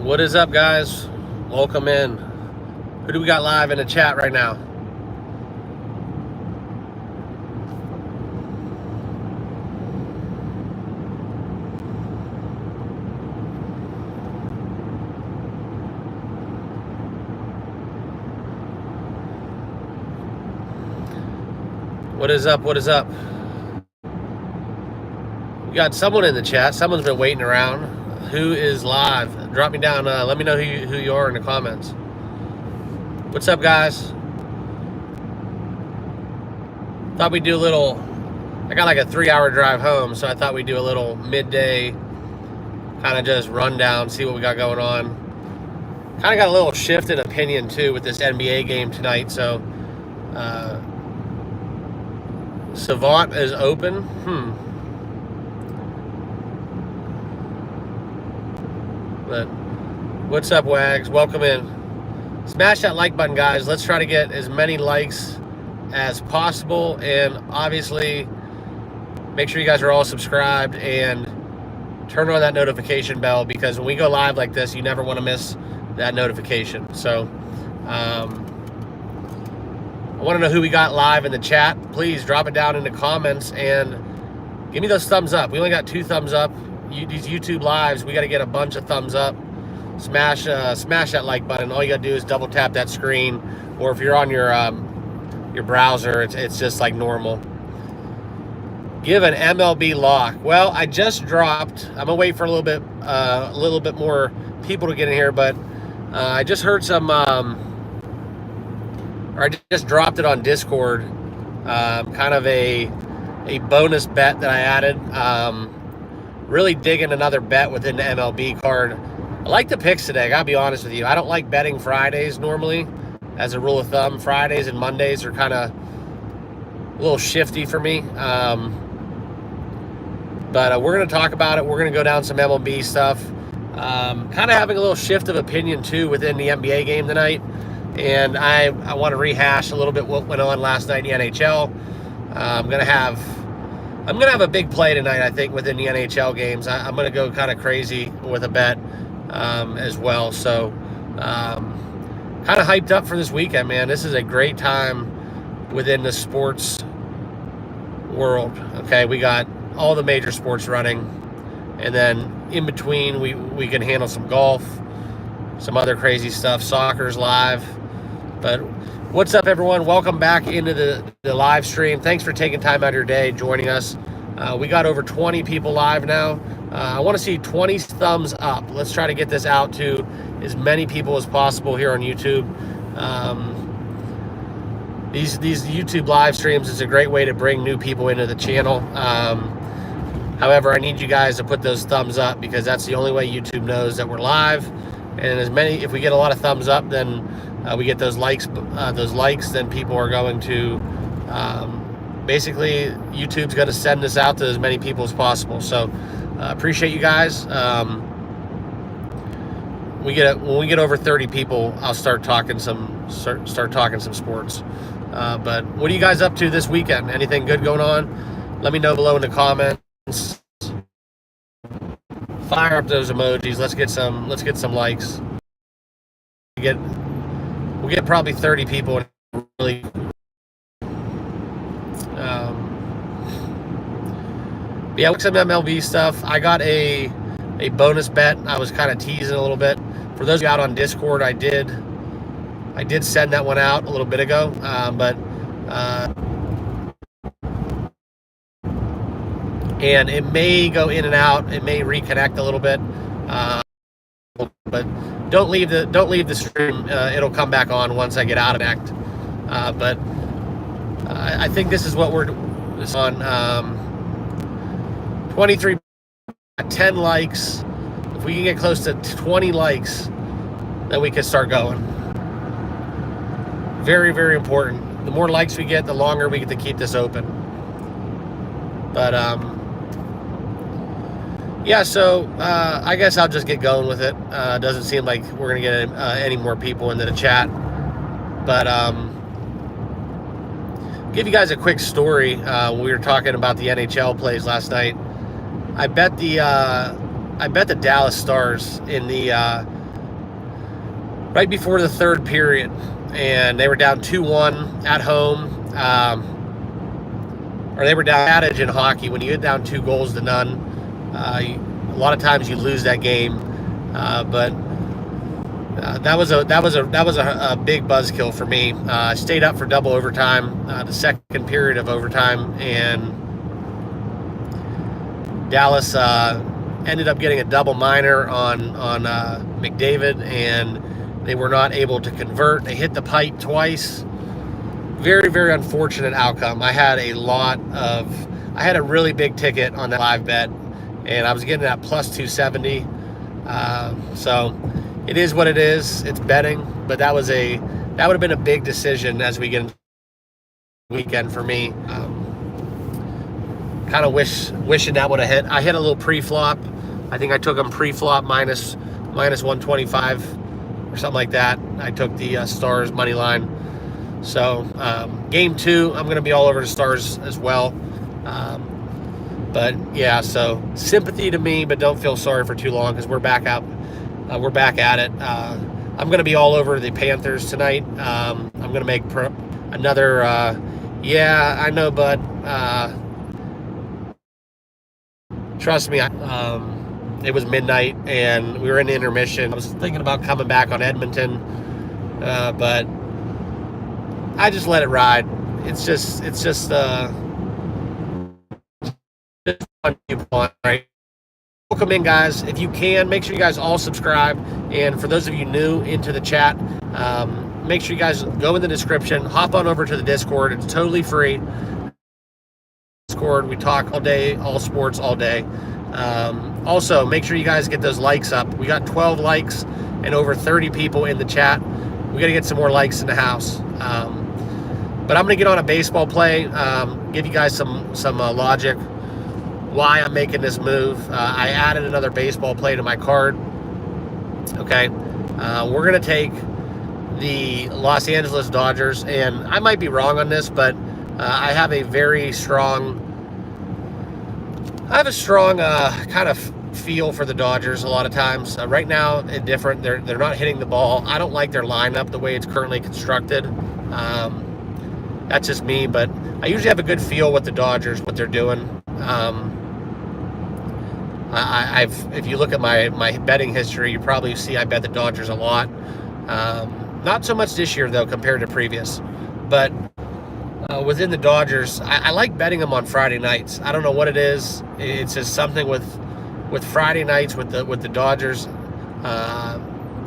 What is up, guys? Welcome in. Who do we got live in the chat right now? What is up? What is up? We got someone in the chat. Someone's been waiting around. Who is live? Drop me down. Let me know who you are in the comments. What's up, guys? Thought we'd do a little. I got like a 3-hour drive home, so I thought we'd do a little midday kind of just rundown, see what we got going on. Kind of got a little shift in opinion too with this NBA game tonight. So Savant is open. But what's up, Wags? Welcome in. Smash that like button, guys. Let's try to get as many likes as possible, and obviously make sure you guys are all subscribed and turn on that notification bell, because when we go live like this, you never want to miss that notification. So I want to know who we got live in the chat. Please drop it down in the comments and give me those thumbs up. We only got 2 thumbs up. These YouTube lives, we got to get a bunch of thumbs up. Smash that like button. All you got to do is double tap that screen, or if you're on your browser, it's just like normal. Give an MLB lock. Well, I just dropped. I'm gonna wait for a little bit more people to get in here, but I just heard some. Or I just dropped it on Discord. Kind of a bonus bet that I added. Really digging another bet within the MLB card. I like the picks today. I gotta be honest with you. I don't like betting Fridays normally. As a rule of thumb, Fridays and Mondays are kind of a little shifty for me. But we're going to talk about it. We're going to go down some MLB stuff. Kind of having a little shift of opinion, too, within the NBA game tonight. And I want to rehash a little bit what went on last night in the NHL. I'm going to have a big play tonight, I think, within the NHL games. I'm going to go kind of crazy with a bet as well. So kind of hyped up for this weekend, man. This is a great time within the sports world. Okay, we got all the major sports running, and then in between we can handle some golf, some other crazy stuff. Soccer's live. But what's up, everyone? Welcome back into the live stream. Thanks for taking time out of your day joining us. We got over 20 people live now. I want to see 20 thumbs up. Let's try to get this out to as many people as possible here on YouTube. These YouTube live streams is a great way to bring new people into the channel. However, I need you guys to put those thumbs up, because that's the only way YouTube knows that we're live. And if we get a lot of thumbs up, then we get those likes. Then people are going to basically, YouTube's going to send this out to as many people as possible. So appreciate you guys. When we get over 30 people, I'll start talking some sports. But what are you guys up to this weekend? Anything good going on? Let me know below in the comments. Fire up those emojis. Let's get some likes. We'll get probably 30 people. Really. Yeah, some MLB stuff. I got a bonus bet. I was kind of teasing a little bit. For those of you out on Discord, I did send that one out a little bit ago, and it may go in and out. It may reconnect a little bit, but don't leave the stream. It'll come back on once I get out of act. But I think this is what we're on. 23, 10 likes. If we can get close to 20 likes, then we can start going. Very, very important. The more likes we get, the longer we get to keep this open. But yeah, so I guess I'll just get going with it. Doesn't seem like we're gonna get any more people into the chat. But give you guys a quick story. When we were talking about the NHL plays last night, I bet the Dallas Stars in the right before the third period, and they were down 2-1 at home. Or they were down. Adage in hockey, when you get down 2-0, a lot of times you lose that game. But that was a big buzzkill for me. I stayed up for double overtime, the second period of overtime, and Dallas ended up getting a double minor on McDavid, and they were not able to convert. They hit the pipe twice. Very, very unfortunate outcome. I had a really big ticket on that live bet, and I was getting that plus 270. So it is what it is. It's betting, but that would have been a big decision as we get into the weekend for me. Kind of wishing that would have hit. I hit a little pre-flop. I think I took them pre-flop minus 125 or something like that. I took the Stars money line. So game 2, I'm going to be all over the Stars as well. But yeah, so sympathy to me, but don't feel sorry for too long, because we're back at it. I'm going to be all over the Panthers tonight. I'm going to make another. Yeah, I know, bud. Trust me. It was midnight and we were in intermission. I was thinking about coming back on Edmonton, but I just let it ride. It's just fun viewpoint, right? Welcome in, guys. If you can, make sure you guys all subscribe. And for those of you new into the chat, make sure you guys go in the description, hop on over to the Discord. It's totally free. Discord, we talk all day, all sports all day. Also, make sure you guys get those likes up. We got 12 likes and over 30 people in the chat. We got to get some more likes in the house. But I'm going to get on a baseball play, give you guys some logic why I'm making this move. I added another baseball play to my card. Okay, we're going to take the Los Angeles Dodgers, and I might be wrong on this, but I have a strong kind of feel for the Dodgers a lot of times. Right now, it's different. They're not hitting the ball. I don't like their lineup the way it's currently constructed. That's just me, but I usually have a good feel with the Dodgers, what they're doing. If you look at my betting history, you probably see I bet the Dodgers a lot. Not so much this year, though, compared to previous. But within the Dodgers, I like betting them on Friday nights. I don't know what it is. It's just something with Friday nights with the Dodgers.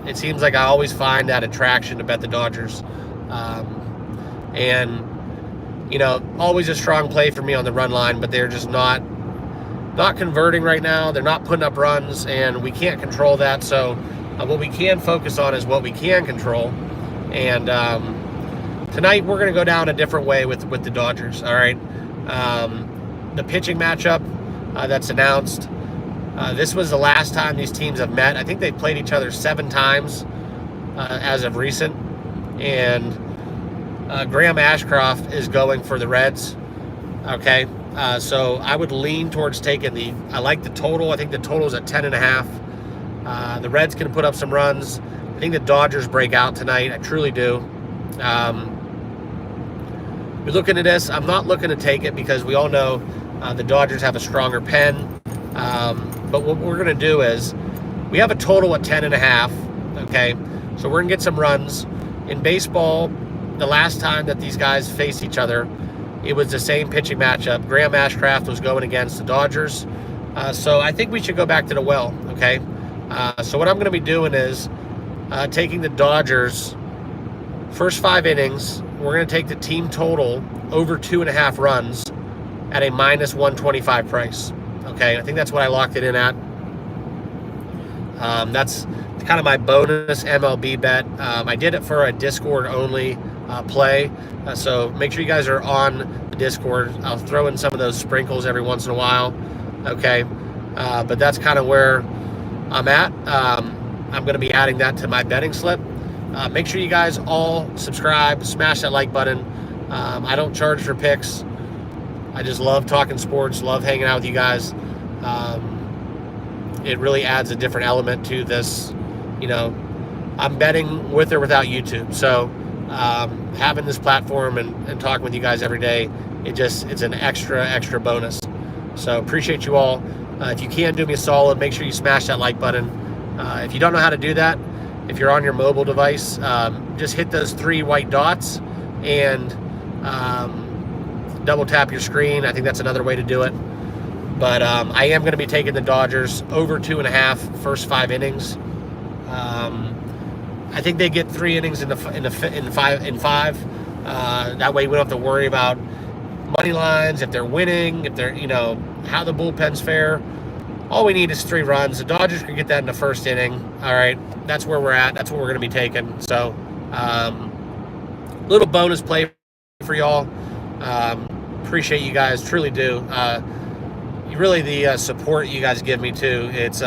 It seems like I always find that attraction to bet the Dodgers. And, always a strong play for me on the run line, but they're just not converting right now. They're not putting up runs, and we can't control that. So what we can focus on is what we can control. And tonight we're going to go down a different way with the Dodgers. All right. The pitching matchup that's announced. This was the last time these teams have met. I think they've played each other 7 times as of recent. And Graham Ashcroft is going for the Reds. Okay. So I would lean towards taking I like the total. I think the total is at 10.5. The Reds can put up some runs. I think the Dodgers break out tonight. I truly do. We're looking at this. I'm not looking to take it because we all know the Dodgers have a stronger pen. But what we're going to do is we have a total at 10.5. Okay. So we're going to get some runs. In baseball, the last time that these guys faced each other, it was the same pitching matchup. Graham Ashcraft was going against the Dodgers. So I think we should go back to the well, okay? So what I'm going to be doing is taking the Dodgers first 5 innings. We're going to take the team total over 2.5 runs at a minus 125 price, okay? I think that's what I locked it in at. That's kind of my bonus MLB bet. I did it for a Discord-only play. So make sure you guys are on the Discord. I'll throw in some of those sprinkles every once in a while. Okay. But that's kind of where I'm at. I'm going to be adding that to my betting slip. Make sure you guys all subscribe, smash that like button. I don't charge for picks. I just love talking sports, love hanging out with you guys. It really adds a different element to this, I'm betting with or without YouTube. So having this platform and talking with you guys every day, it's an extra bonus. So appreciate you all. If you can do me a solid, make sure you smash that like button. If you don't know how to do that, if you're on your mobile device, just hit those 3 white dots and double tap your screen. I think that's another way to do it. But I am going to be taking the Dodgers over 2.5 first 5 innings. I think they get 3 innings in five. That way we don't have to worry about money lines, if they're winning, if they're, how the bullpens fare. All we need is 3 runs. The Dodgers can get that in the first inning. All right, that's where we're at. That's what we're going to be taking. So, little bonus play for y'all. Appreciate you guys, truly do. Really, the support you guys give me too. It's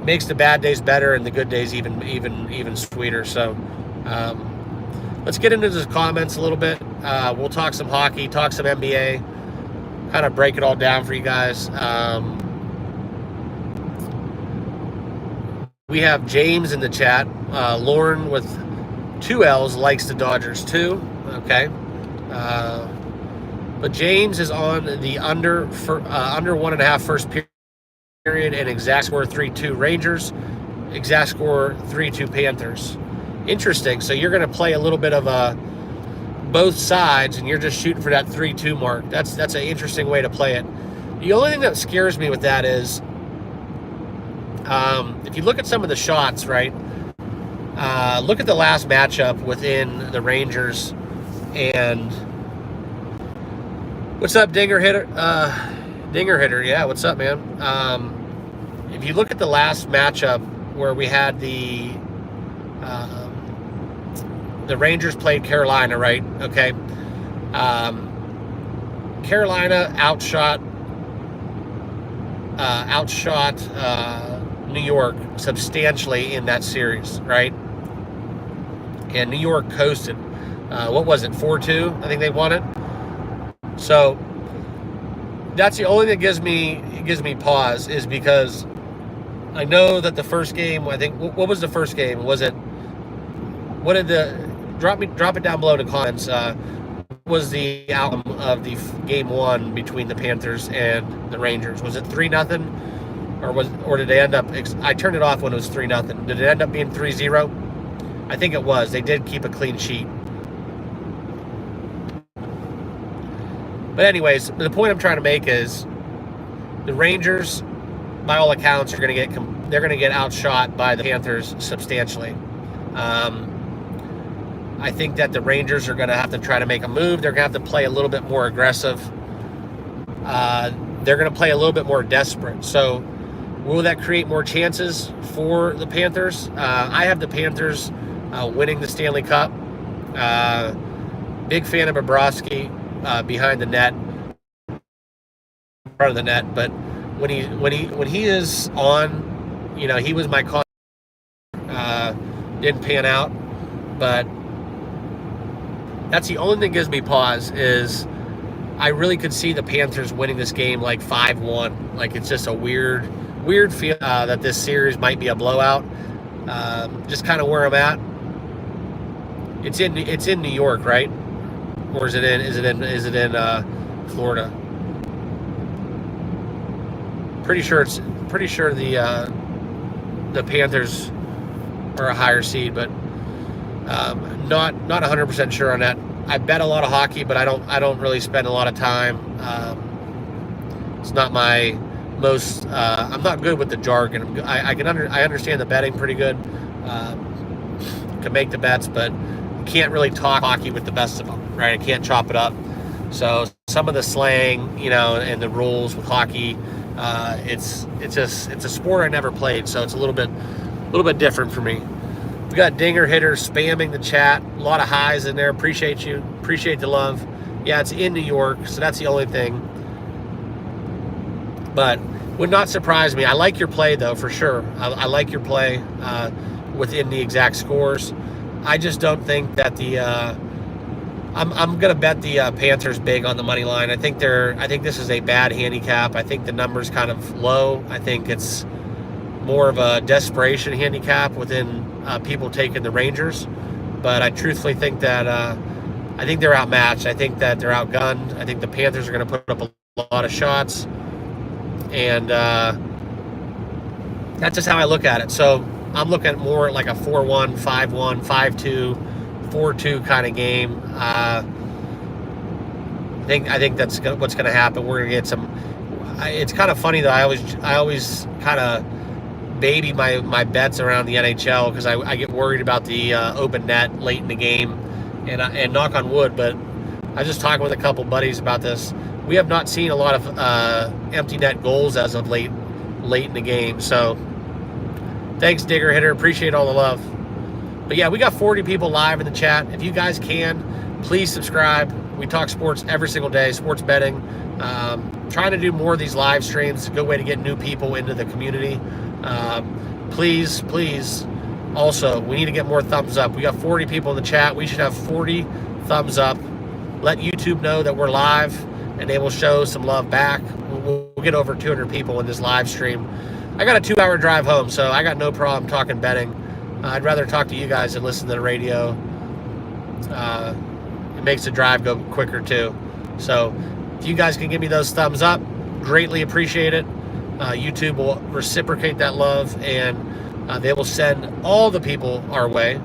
makes the bad days better and the good days even sweeter. So, let's get into the comments a little bit. We'll talk some hockey, talk some NBA, kind of break it all down for you guys. We have James in the chat. Lauren with 2 L's likes the Dodgers too. Okay. But James is on the under 1.5 first period and exact score 3-2 Rangers, exact score 3-2 Panthers. Interesting. So you're going to play a little bit of both sides, and you're just shooting for that 3-2 mark. That's an interesting way to play it. The only thing that scares me with that is, if you look at some of the shots, right? Look at the last matchup within the Rangers and what's up, Dinger Hitter? Yeah, what's up, man? If you look at the last matchup where we had the Rangers played Carolina, right? Okay. Carolina outshot New York substantially in that series, right? And New York coasted. What was it, 4-2? I think they won it. So that's the only thing that gives me pause, is because I know that the first game, I think, what was the first game? Was it, what did drop it down below in the comments, was the outcome of the game 1 between the Panthers and the Rangers? Was it 3-0? Or did they end up, I turned it off when it was 3-0. Did it end up being 3-0? I think it was. They did keep a clean sheet. But anyways, the point I'm trying to make is the Rangers, by all accounts, they're going to get outshot by the Panthers substantially. I think that the Rangers are going to have to try to make a move. They're going to have to play a little bit more aggressive. They're going to play a little bit more desperate. So will that create more chances for the Panthers? I have the Panthers winning the Stanley Cup. Big fan of Bobrovsky behind the net, front of the net. But when he is on, he was my con. Didn't pan out, but that's the only thing that gives me pause, is I really could see the Panthers winning this game like 5-1. Like, it's just a weird feel that this series might be a blowout. Just kind of where I'm at. It's in New York, right? Or is it in Florida? Pretty sure the Panthers are a higher seed, but not 100% sure on that. I bet a lot of hockey, but I don't really spend a lot of time. It's not my most. I'm not good with the jargon. I understand the betting pretty good. Can make the bets, but can't really talk hockey with the best of them, right? I can't chop it up. So some of the slang, and the rules with hockey, it's a sport I never played, so it's a little bit different for me. We got Dinger Hitter spamming the chat. A lot of highs in there. Appreciate you. Appreciate the love. Yeah, it's in New York, so that's the only thing. But would not surprise me. I like your play, though, for sure. I like your play within the exact scores. I just don't think that I'm going to bet the Panthers big on the money line. I think this is a bad handicap. I think the number's kind of low. I think it's more of a desperation handicap within people taking the Rangers. But I truthfully think that I think they're outmatched. I think that they're outgunned. I think the Panthers are going to put up a lot of shots. And that's just how I look at it. So I'm looking at more like a 4-1, 5-1, 5-2, 4-2 kind of game. I think that's what's going to happen. We're going to get some. It's kind of funny though. I always kind of baby my bets around the NHL because I get worried about the open net late in the game, and knock on wood. But I was just talking with a couple buddies about this. We have not seen a lot of empty net goals as of late in the game. So thanks, Digger Hitter. Appreciate all the love. But yeah, we got 40 people live in the chat. If you guys can, please subscribe. We talk sports every single day, sports betting. Trying to do more of these live streams. It's a good way to get new people into the community. Please, also, we need to get more thumbs up. We got 40 people in the chat. We should have 40 thumbs up. Let YouTube know that we're live, and they will show some love back. We'll get over 200 people in this live stream. I got a 2-hour drive home, so I got no problem talking betting. I'd rather talk to you guys than listen to the radio. It makes the drive go quicker too. So if you guys can give me those thumbs up, greatly appreciate it. YouTube will reciprocate that love, and they will send all the people our way.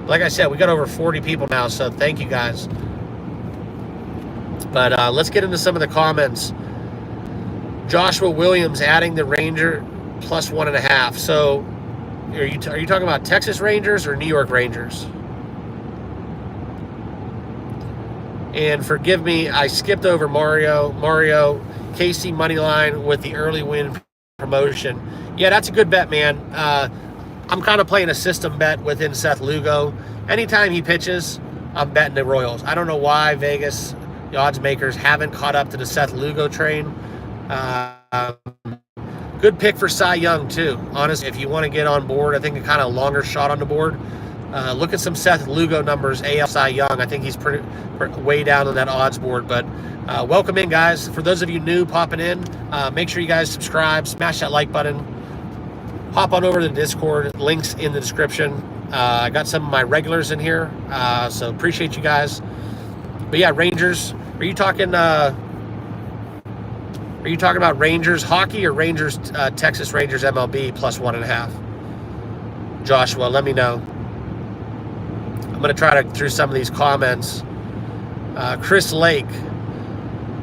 Like I said, we got over 40 people now, so thank you guys. But let's get into some of the comments. Joshua Williams adding the Ranger plus 1.5. So are you talking about Texas Rangers or New York Rangers? And forgive me, I skipped over Mario. KC Moneyline with the early win promotion. Yeah, that's a good bet, man. I'm kind of playing a system bet within Seth Lugo. Anytime he pitches, I'm betting the Royals. I don't know why Vegas, the odds makers, haven't caught up to the Seth Lugo train. Good pick for Cy Young, too. Honestly, if you want to get on board, I think a kind of longer shot on the board. Look at some Seth Lugo numbers, AL Cy Young. I think he's pretty way down on that odds board. But welcome in, guys. For those of you new popping in, make sure you guys subscribe, smash that like button. Hop on over to the Discord. Links in the description. I got some of my regulars in here, so appreciate you guys. But yeah, Rangers. Are you talking about Rangers hockey or Rangers Texas Rangers MLB plus 1.5? Joshua, let me know. I'm going to try to through some of these comments. Chris Lake.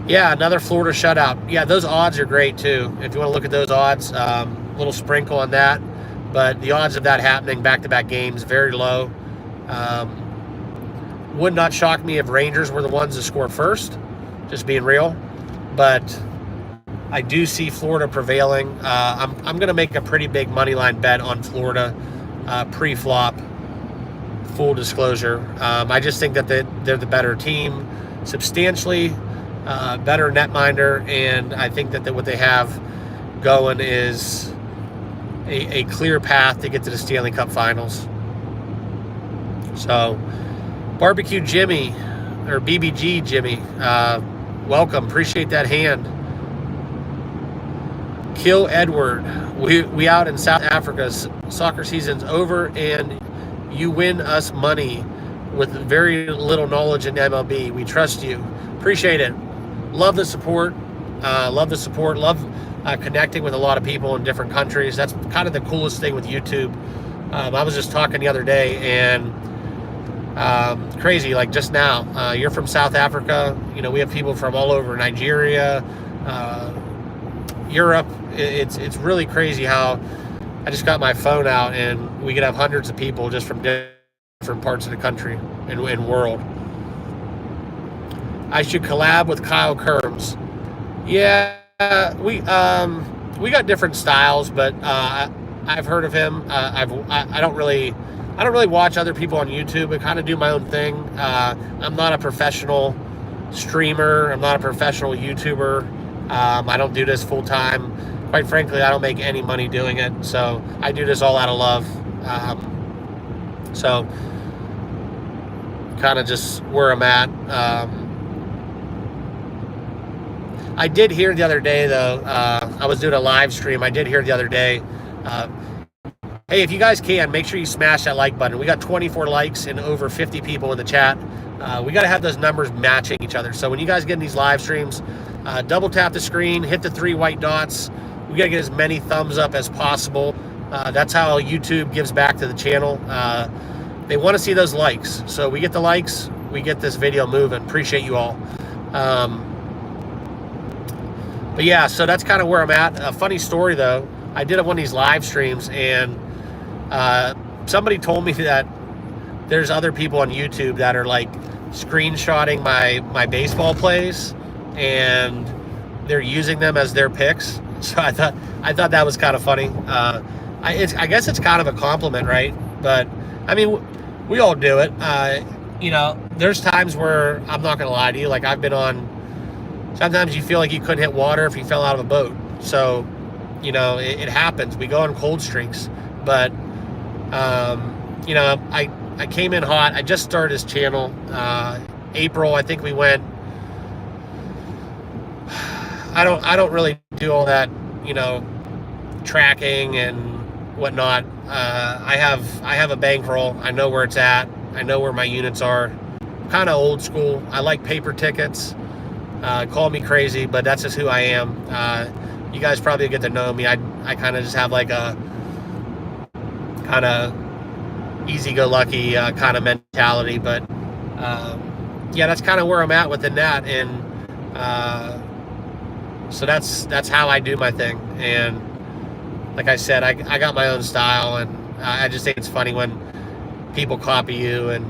Yeah, another Florida shutout. Yeah, those odds are great too. If you want to look at those odds, little sprinkle on that. But the odds of that happening back-to-back games, very low. Would not shock me if Rangers were the ones to score first, just being real. But I do see Florida prevailing. I'm going to make a pretty big money line bet on Florida pre-flop. Full disclosure. I just think that they're the better team, substantially better netminder, and I think that what they have going is a clear path to get to the Stanley Cup Finals. So, Barbecue Jimmy, or BBG Jimmy, welcome. Appreciate that hand. Kill Edward. We out in South Africa. Soccer season's over, and you win us money with very little knowledge in MLB. We trust you. Appreciate it. Love the support. Love connecting with a lot of people in different countries. That's kind of the coolest thing with YouTube. I was just talking the other day, and crazy, like just now, you're from South Africa. You know, we have people from all over Nigeria, Europe. It's really crazy how I just got my phone out, and we could have hundreds of people just from different parts of the country and world. I should collab with Kyle Kerms. Yeah, we got different styles, but I've heard of him. I don't really watch other people on YouTube. I kind of do my own thing. I'm not a professional streamer. I'm not a professional YouTuber. I don't do this full time. Quite frankly, I don't make any money doing it. So I do this all out of love. So kind of just where I'm at. I did hear the other day, though, I was doing a live stream. I did hear the other day, hey, if you guys can, make sure you smash that like button. We got 24 likes and over 50 people in the chat. We got to have those numbers matching each other. So when you guys get in these live streams, double tap the screen, hit the 3 white dots. We got to get as many thumbs up as possible. That's how YouTube gives back to the channel. They want to see those likes. So we get the likes, we get this video moving. Appreciate you all. But yeah, so that's kind of where I'm at. A funny story, though. I did one of these live streams, and somebody told me that there's other people on YouTube that are like screenshotting my baseball plays, and they're using them as their picks. So I thought that was kind of funny. I guess it's kind of a compliment, right? But I mean, we all do it. You know, there's times where I'm not gonna lie to you. Like I've been on. Sometimes you feel like you couldn't hit water if you fell out of a boat. So, you know, it happens. We go on cold streaks. But, you know, I came in hot. I just started this channel. April, I think we went. I don't really do all that, you know, tracking and whatnot. I have a bankroll. I know where it's at. I know where my units are. Kind of old school. I like paper tickets. Call me crazy, but that's just who I am. You guys probably get to know me. I kind of just have like a kind of easy-go-lucky kind of mentality, but yeah, that's kind of where I'm at within that, and so that's how I do my thing. And like I said, I got my own style, and I just think it's funny when people copy you and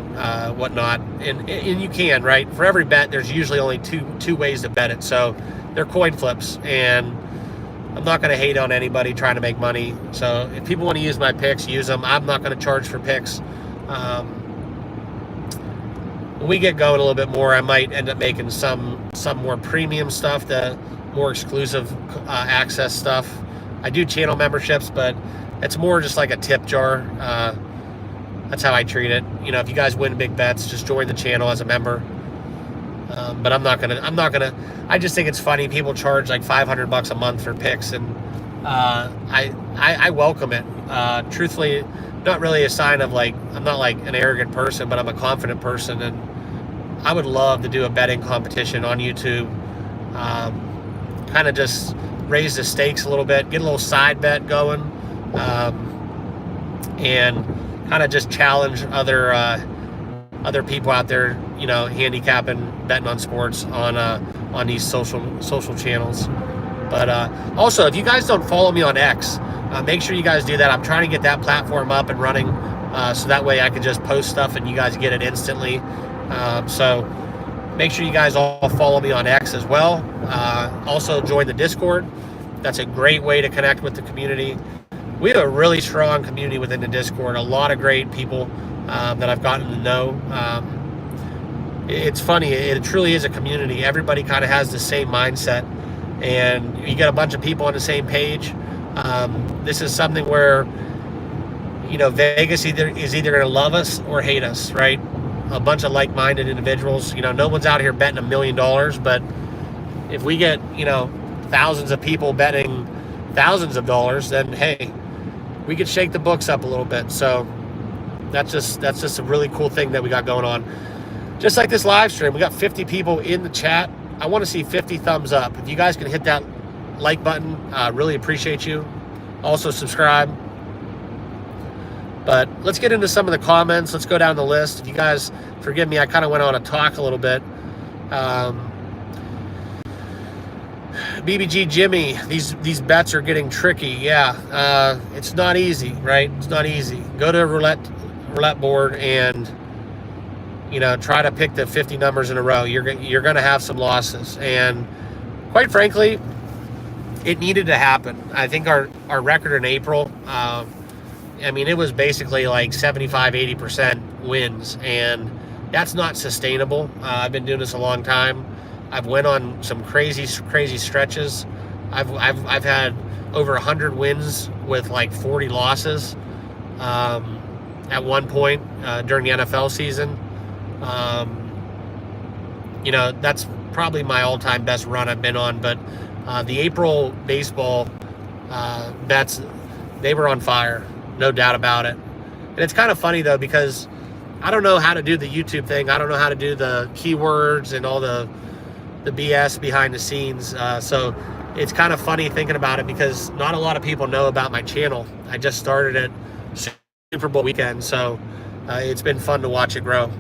whatnot, and you can, right? For every bet, there's usually only two ways to bet it, so they're coin flips, and I'm not going to hate on anybody trying to make money. So if people want to use my picks, use them. I'm not going to charge for picks. When we get going a little bit more, I might end up making some more premium stuff, the more exclusive access stuff. I do channel memberships, but it's more just like a tip jar. That's how I treat it. You know, if you guys win big bets, just join the channel as a member. But I'm not gonna. I just think it's funny. People charge like $500 a month for picks, and I welcome it. Truthfully, not really a sign of like, I'm not like an arrogant person, but I'm a confident person, and I would love to do a betting competition on YouTube. Kind of just raise the stakes a little bit, get a little side bet going, and kind of just challenge other people out there, you know, handicapping, betting on sports on these social channels. But also, if you guys don't follow me on X, make sure you guys do that. I'm trying to get that platform up and running, so that way I can just post stuff and you guys get it instantly. So make sure you guys all follow me on X as well. Also join the Discord. That's a great way to connect with the community. We have a really strong community within the Discord. A lot of great people that I've gotten to know. It's funny. It truly is a community. Everybody kind of has the same mindset, and you get a bunch of people on the same page. This is something where, you know, Vegas is either going to love us or hate us, right? A bunch of like-minded individuals. You know, no one's out here betting $1 million, but if we get, you know, thousands of people betting thousands of dollars, then hey, we could shake the books up a little bit. So that's just a really cool thing that we got going on. Just like this live stream, we got 50 people in the chat. I want to see 50 thumbs up. If you guys can hit that like button, really appreciate you. Also subscribe. But let's get into some of the comments. Let's go down the list. If you guys forgive me, I kind of went on a talk a little bit. BBG Jimmy, these bets are getting tricky. Yeah, it's not easy, right? It's not easy. Go to a roulette board and, you know, try to pick the 50 numbers in a row. You're going to have some losses, and quite frankly, it needed to happen. I think our record in April, I mean, it was basically like 75-80% wins, and that's not sustainable. I've been doing this a long time. I've went on some crazy stretches. I've had over 100 wins with like 40 losses at one point during the NFL season. that's probably my all-time best run I've been on. But the April baseball bets, they were on fire, no doubt about it. And it's kind of funny though, because I don't know how to do the YouTube thing. I don't know how to do the keywords and all the BS behind the scenes. So it's kind of funny thinking about it, because not a lot of people know about my channel. I just started it Super Bowl weekend, so it's been fun to watch it grow.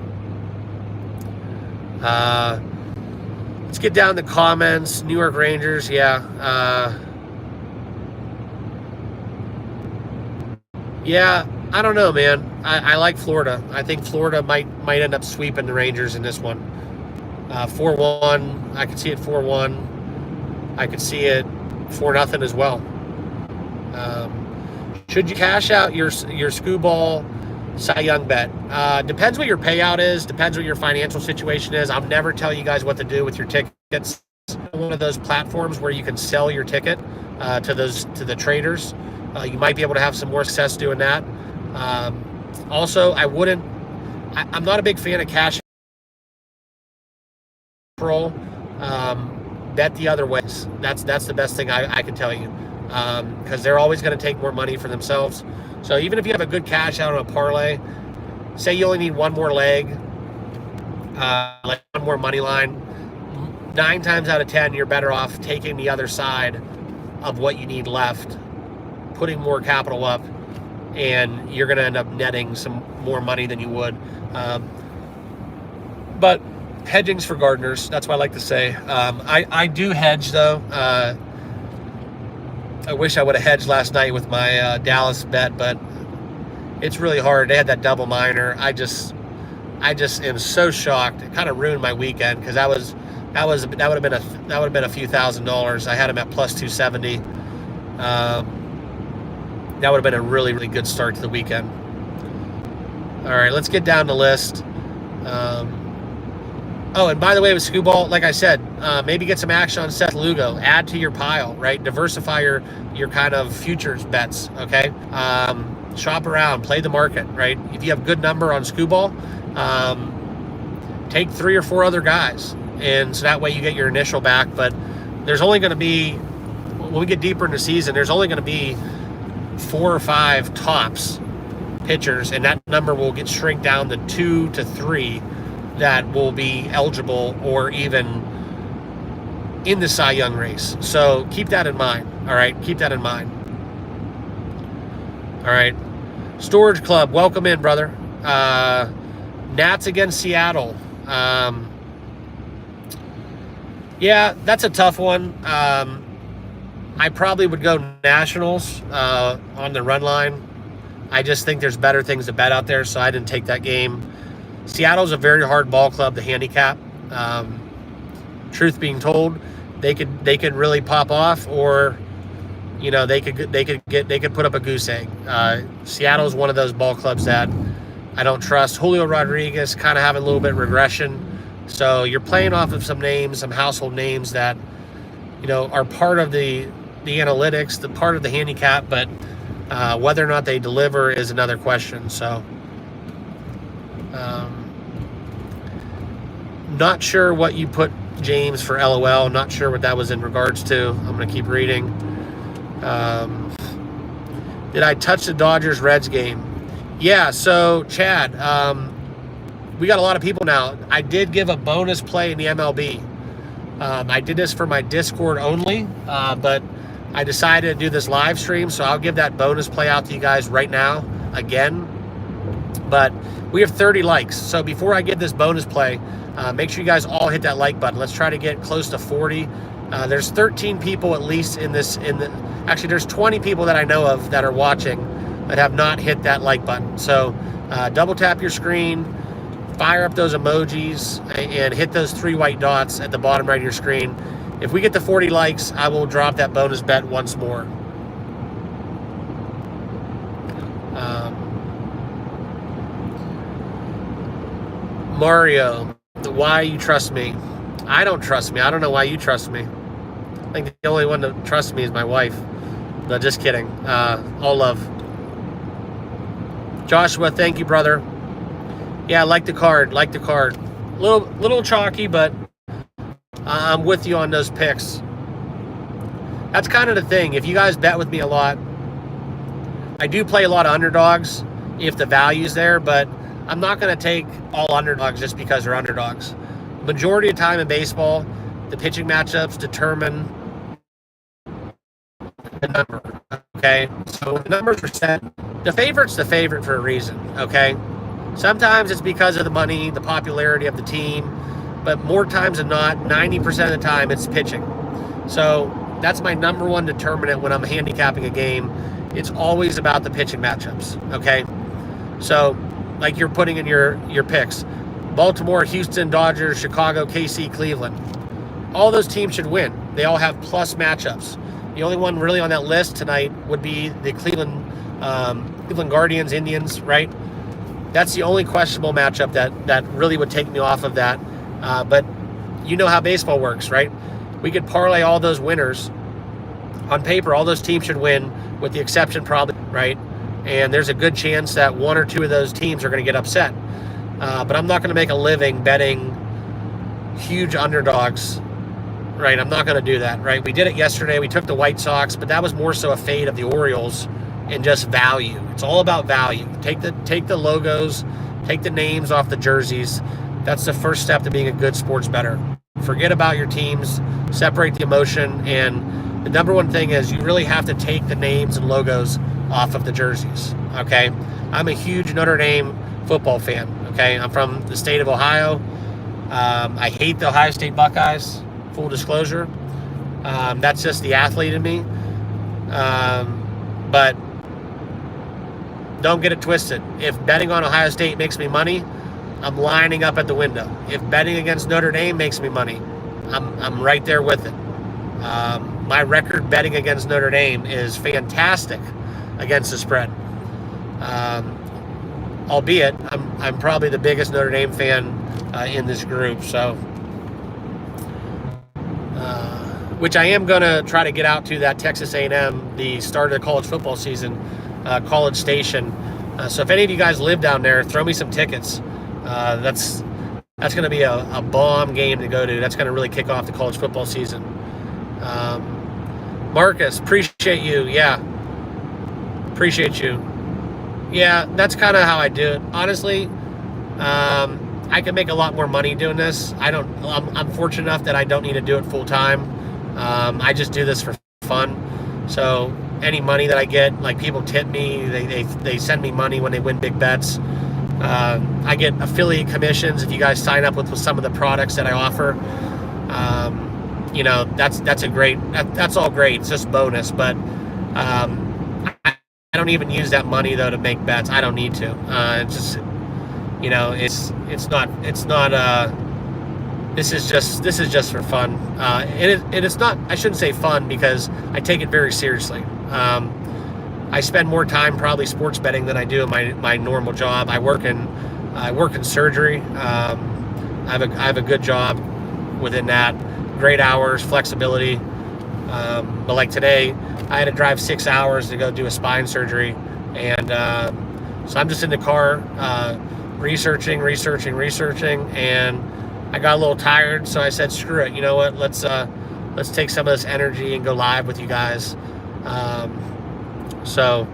Let's get down to comments. New York Rangers, yeah. Yeah, I don't know, man. I like Florida. I think Florida might end up sweeping the Rangers in this one. 4-1. I could see it 4-1. I could see it 4-0 as well. Should you cash out your Skubal Cy Young bet? Depends what your payout is. Depends what your financial situation is. I'll never tell you guys what to do with your tickets. One of those platforms where you can sell your ticket to the traders. You might be able to have some more success doing that. Also, I'm not a big fan of cash roll. Bet the other ways. That's the best thing I can tell you, because they're always going to take more money for themselves. So even if you have a good cash out on a parlay, say you only need one more leg, like one more money line, 9 times out of 10 you're better off taking the other side of what you need left, putting more capital up, and you're going to end up netting some more money than you would. But hedging's for gardeners. That's what I like to say. I do hedge though. I wish I would have hedged last night with my Dallas bet, but it's really hard. They had that double minor. I just am so shocked. It kind of ruined my weekend, because that would have been a few $1,000s. I had them at plus 270. That would have been a really, really good start to the weekend. All right, let's get down the list. Oh, and by the way, with Skubal, like I said, maybe get some action on Seth Lugo. Add to your pile, right? Diversify your kind of futures bets, okay? Shop around, play the market, right? If you have good number on Skubal, take 3 or 4 other guys, and so that way you get your initial back. But there's only going to be, when we get deeper in the season, there's only going to be 4 or 5 tops pitchers, and that number will get shrink down to 2 to 3 that will be eligible or even in the Cy Young race. So keep that in mind. All right, keep that in mind. All right, Storage Club, welcome in, brother. Nats against Seattle. Yeah, that's a tough one. I probably would go Nationals on the run line. I just think there's better things to bet out there, so I didn't take that game. Seattle's a very hard ball club to handicap. Truth being told, they could really pop off, or they could put up a goose egg. Seattle's one of those ball clubs that I don't trust. Julio Rodriguez kind of having a little bit of regression, so you're playing off of some names, some household names that are part of the analytics, the part of the handicap, but whether or not they deliver is another question. So. Not sure what you put, James, for LOL. Not sure what that was in regards to. I'm going to keep reading. Did I touch the Dodgers-Reds game? Yeah, so, Chad, we got a lot of people now. I did give a bonus play in the MLB. I did this for my Discord only, but I decided to do this live stream, so I'll give that bonus play out to you guys right now again. But we have 30 likes, so before I give this bonus play, make sure you guys all hit that like button. Let's try to get close to 40. There's 13 people at least actually there's 20 people that I know of that are watching that have not hit that like button. So double tap your screen, fire up those emojis, and hit those 3 white dots at the bottom right of your screen. If we get to 40 likes, I will drop that bonus bet once more. Mario, why you trust me? I don't trust me. I don't know why you trust me. I think the only one that trusts me is my wife. No, just kidding. All love. Joshua, thank you, brother. Yeah, like the card. Little chalky, but I'm with you on those picks. That's kind of the thing. If you guys bet with me a lot, I do play a lot of underdogs if the value's there, but I'm not going to take all underdogs just because they're underdogs. Majority of time in baseball, the pitching matchups determine the number, okay? So when the numbers are set, the favorite's the favorite for a reason, okay? Sometimes it's because of the money, the popularity of the team, but more times than not, 90% of the time, it's pitching. So that's my number one determinant when I'm handicapping a game. It's always about the pitching matchups, okay? So, like you're putting in your picks, Baltimore, Houston, Dodgers, Chicago, KC, Cleveland. All those teams should win. They all have plus matchups. The only one really on that list tonight would be the Cleveland Guardians, Indians, right? That's the only questionable matchup that really would take me off of that. But you know how baseball works, right? We could parlay all those winners. On paper, all those teams should win, with the exception probably, right? And there's a good chance that one or two of those teams are going to get upset. But I'm not going to make a living betting huge underdogs, right? I'm not going to do that, right? We did it yesterday. We took the White Sox, but that was more so a fade of the Orioles and just value. It's all about value. Take the logos, take the names off the jerseys. That's the first step to being a good sports bettor. Forget about your teams, separate the emotion, and the number one thing is you really have to take the names and logos off of the jerseys, okay? I'm a huge Notre Dame football fan, okay? I'm from the state of Ohio. I hate the Ohio State Buckeyes, full disclosure. That's just the athlete in me. But don't get it twisted. If betting on Ohio State makes me money, I'm lining up at the window. If betting against Notre Dame makes me money, I'm right there with it. My record betting against Notre Dame is fantastic against the spread. Albeit, I'm probably the biggest Notre Dame fan in this group. So, which I am going to try to get out to that Texas A&M, the start of the college football season, College Station. So if any of you guys live down there, throw me some tickets. That's going to be a bomb game to go to. That's going to really kick off the college football season. Marcus, appreciate you. Yeah. Appreciate you. Yeah, that's kind of how I do it. Honestly, I can make a lot more money doing this. I'm fortunate enough that I don't need to do it full time. I just do this for fun. So any money that I get, like people tip me, they send me money when they win big bets. I get affiliate commissions if you guys sign up with some of the products that I offer. That's all great. It's just bonus, but I don't even use that money though to make bets. I don't need to. It's just, it's not. This is just for fun. It's not. I shouldn't say fun because I take it very seriously. I spend more time probably sports betting than I do in my normal job. I work in surgery. I have a good job within that. Great hours, flexibility. But like today, I had to drive 6 hours to go do a spine surgery, and so I'm just in the car researching, and I got a little tired, so I said, "Screw it! You know what? Let's take some of this energy and go live with you guys." So,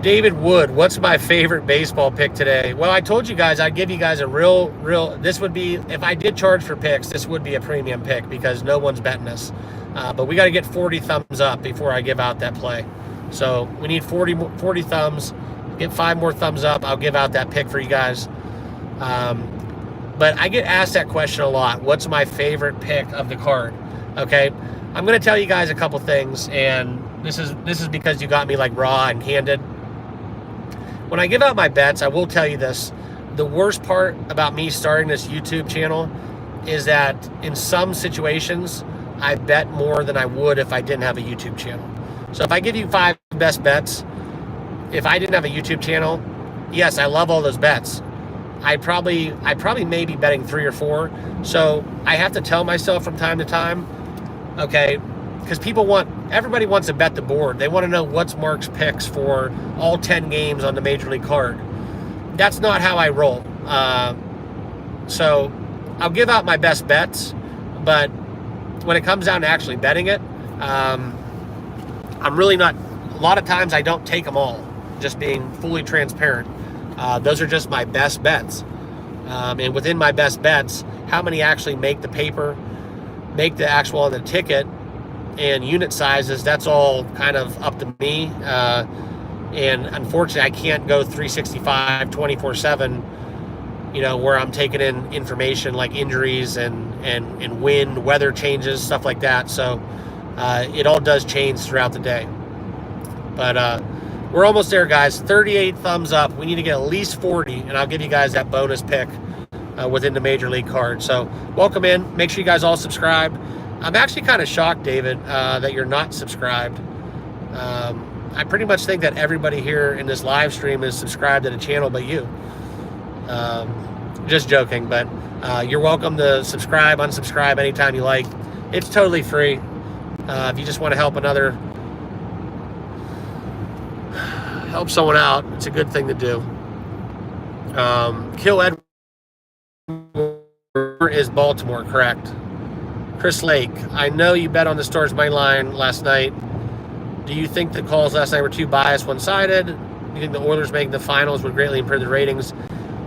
David Wood, what's my favorite baseball pick today? Well, I told you guys I'd give you guys a real. This would be, if I did charge for picks, this would be a premium pick because no one's betting us. But we got to get 40 thumbs up before I give out that play. So we need 40 thumbs. Get 5 more thumbs up. I'll give out that pick for you guys. But I get asked that question a lot. What's my favorite pick of the card? Okay, I'm going to tell you guys a couple things, and this is because you got me like raw and candid. When I give out my bets, I will tell you this. The worst part about me starting this YouTube channel is that in some situations, I bet more than I would if I didn't have a YouTube channel. So if I give you 5 best bets, if I didn't have a YouTube channel, yes, I love all those bets. I probably may be betting 3 or 4. So I have to tell myself from time to time, okay, because everybody wants to bet the board. They want to know what's Mark's picks for all 10 games on the Major League card. That's not how I roll. So I'll give out my best bets, but when it comes down to actually betting it, I'm really not. A lot of times I don't take them all. Just being fully transparent. Those are just my best bets. And within my best bets, how many actually make the paper, make the actual on the ticket, and unit sizes, that's all kind of up to me. And unfortunately, I can't go 365, 24/7, where I'm taking in information like injuries and wind, weather changes, stuff like that. So it all does change throughout the day. But we're almost there, guys. 38 thumbs up. We need to get at least 40, and I'll give you guys that bonus pick within the Major League card. So welcome in. Make sure you guys all subscribe. I'm actually kind of shocked, David, that you're not subscribed. I pretty much think that everybody here in this live stream is subscribed to the channel but you. Just joking, but you're welcome to subscribe, unsubscribe anytime you like. It's totally free. If you just want to help someone out, it's a good thing to do. Kill Edward is Baltimore, correct? Chris Lake, I know you bet on the Stars money line last night. Do you think the calls last night were too biased, one-sided? Do you think the Oilers making the finals would greatly improve the ratings?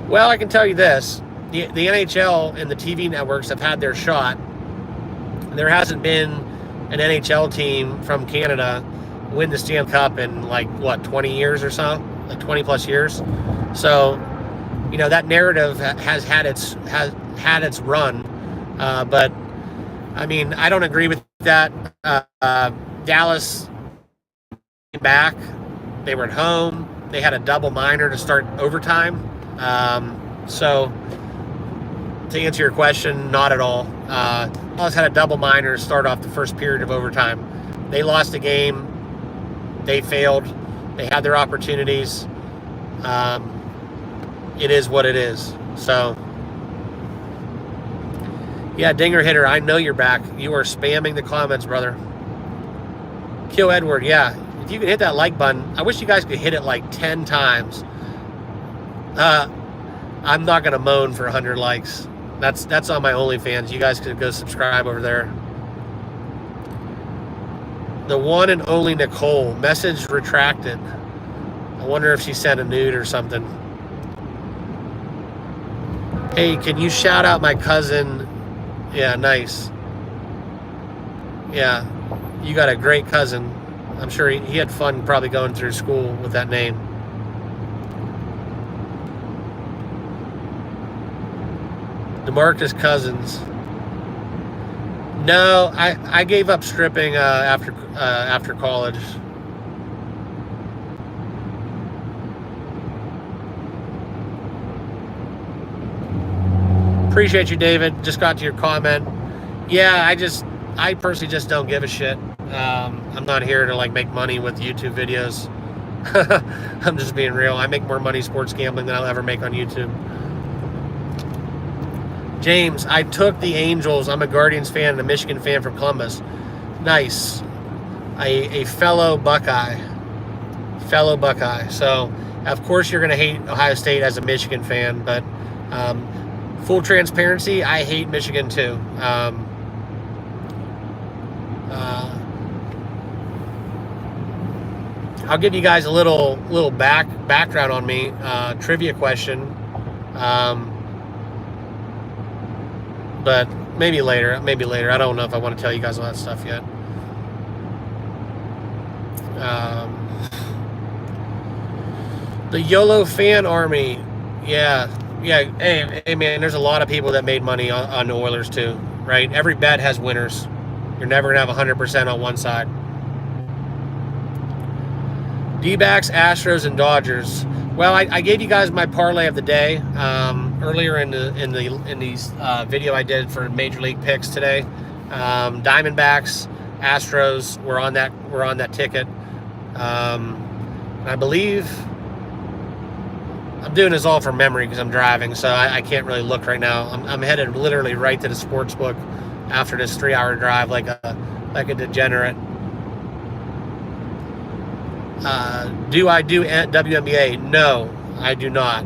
Well, I can tell you this. The NHL and the TV networks have had their shot. There hasn't been an NHL team from Canada win the Stanley Cup in 20 years or so, 20 plus years. So, that narrative has had its run. But I mean, I don't agree with that. Dallas came back. They were at home. They had a double minor to start overtime. So to answer your question, not at all. Dallas had a double minor to start off the first period of overtime. They lost the game. They failed. They had their opportunities. It is what it is. So, yeah, Dinger Hitter, I know you're back. You are spamming the comments, brother. Kill Edward, yeah. If you could hit that like button, I wish you guys could hit it 10 times. I'm not going to moan for 100 likes. That's on my OnlyFans. You guys could go subscribe over there. The one and only Nicole. Message retracted. I wonder if she sent a nude or something. Hey, can you shout out my cousin? Yeah, nice. Yeah, you got a great cousin. I'm sure he had fun probably going through school with that name. DeMarcus Cousins. No, I gave up stripping after college. Appreciate you, David. Just got to your comment. Yeah, I personally just don't give a shit. I'm not here to make money with YouTube videos. I'm just being real. I make more money sports gambling than I'll ever make on YouTube. James, I took the Angels. I'm a Guardians fan and a Michigan fan from Columbus. Nice. A fellow Buckeye. So, of course, you're going to hate Ohio State as a Michigan fan, but full transparency, I hate Michigan too. I'll give you guys a little background on me. Trivia question. But maybe later. I don't know if I want to tell you guys all that stuff yet. The YOLO fan army. Yeah. Hey, man, there's a lot of people that made money on the Oilers too, right? Every bet has winners. You're never going to have 100% on one side. D-backs, Astros, and Dodgers. Well, I gave you guys my parlay of the day earlier in the video I did for Major League picks today. Diamondbacks, Astros were on that ticket. I believe I'm doing this all from memory because I'm driving, so I can't really look right now. I'm headed literally right to the sports book after this 3-hour drive, like a degenerate. Do I do WNBA? No, I do not.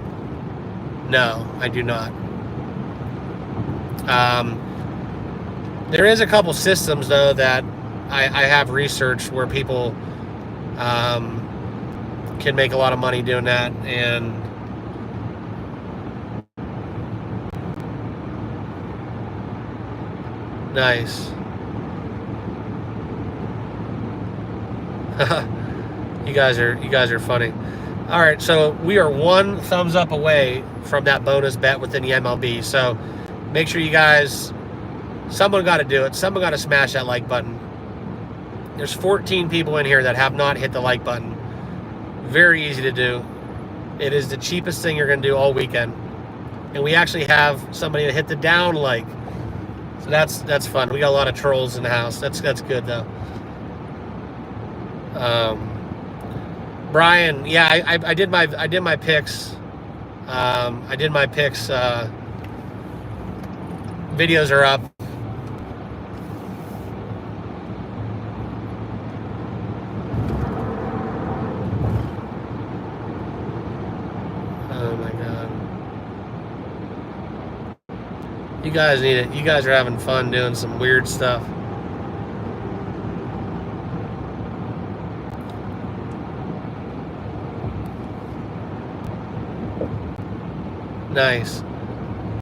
There is a couple systems though that I have researched where people can make a lot of money doing that, and nice. You guys are funny. All right, so we are one thumbs up away from that bonus bet within the MLB. So make sure you guys, someone got to do it. Someone got to smash that like button. There's 14 people in here that have not hit the like button. Very easy to do. It is the cheapest thing you're going to do all weekend. And we actually have somebody to hit the down like. So that's fun. We got a lot of trolls in the house. That's good though. Brian, yeah, I did my picks. I did my picks. Videos are up. Oh my God. You guys need it. You guys are having fun doing some weird stuff. Nice.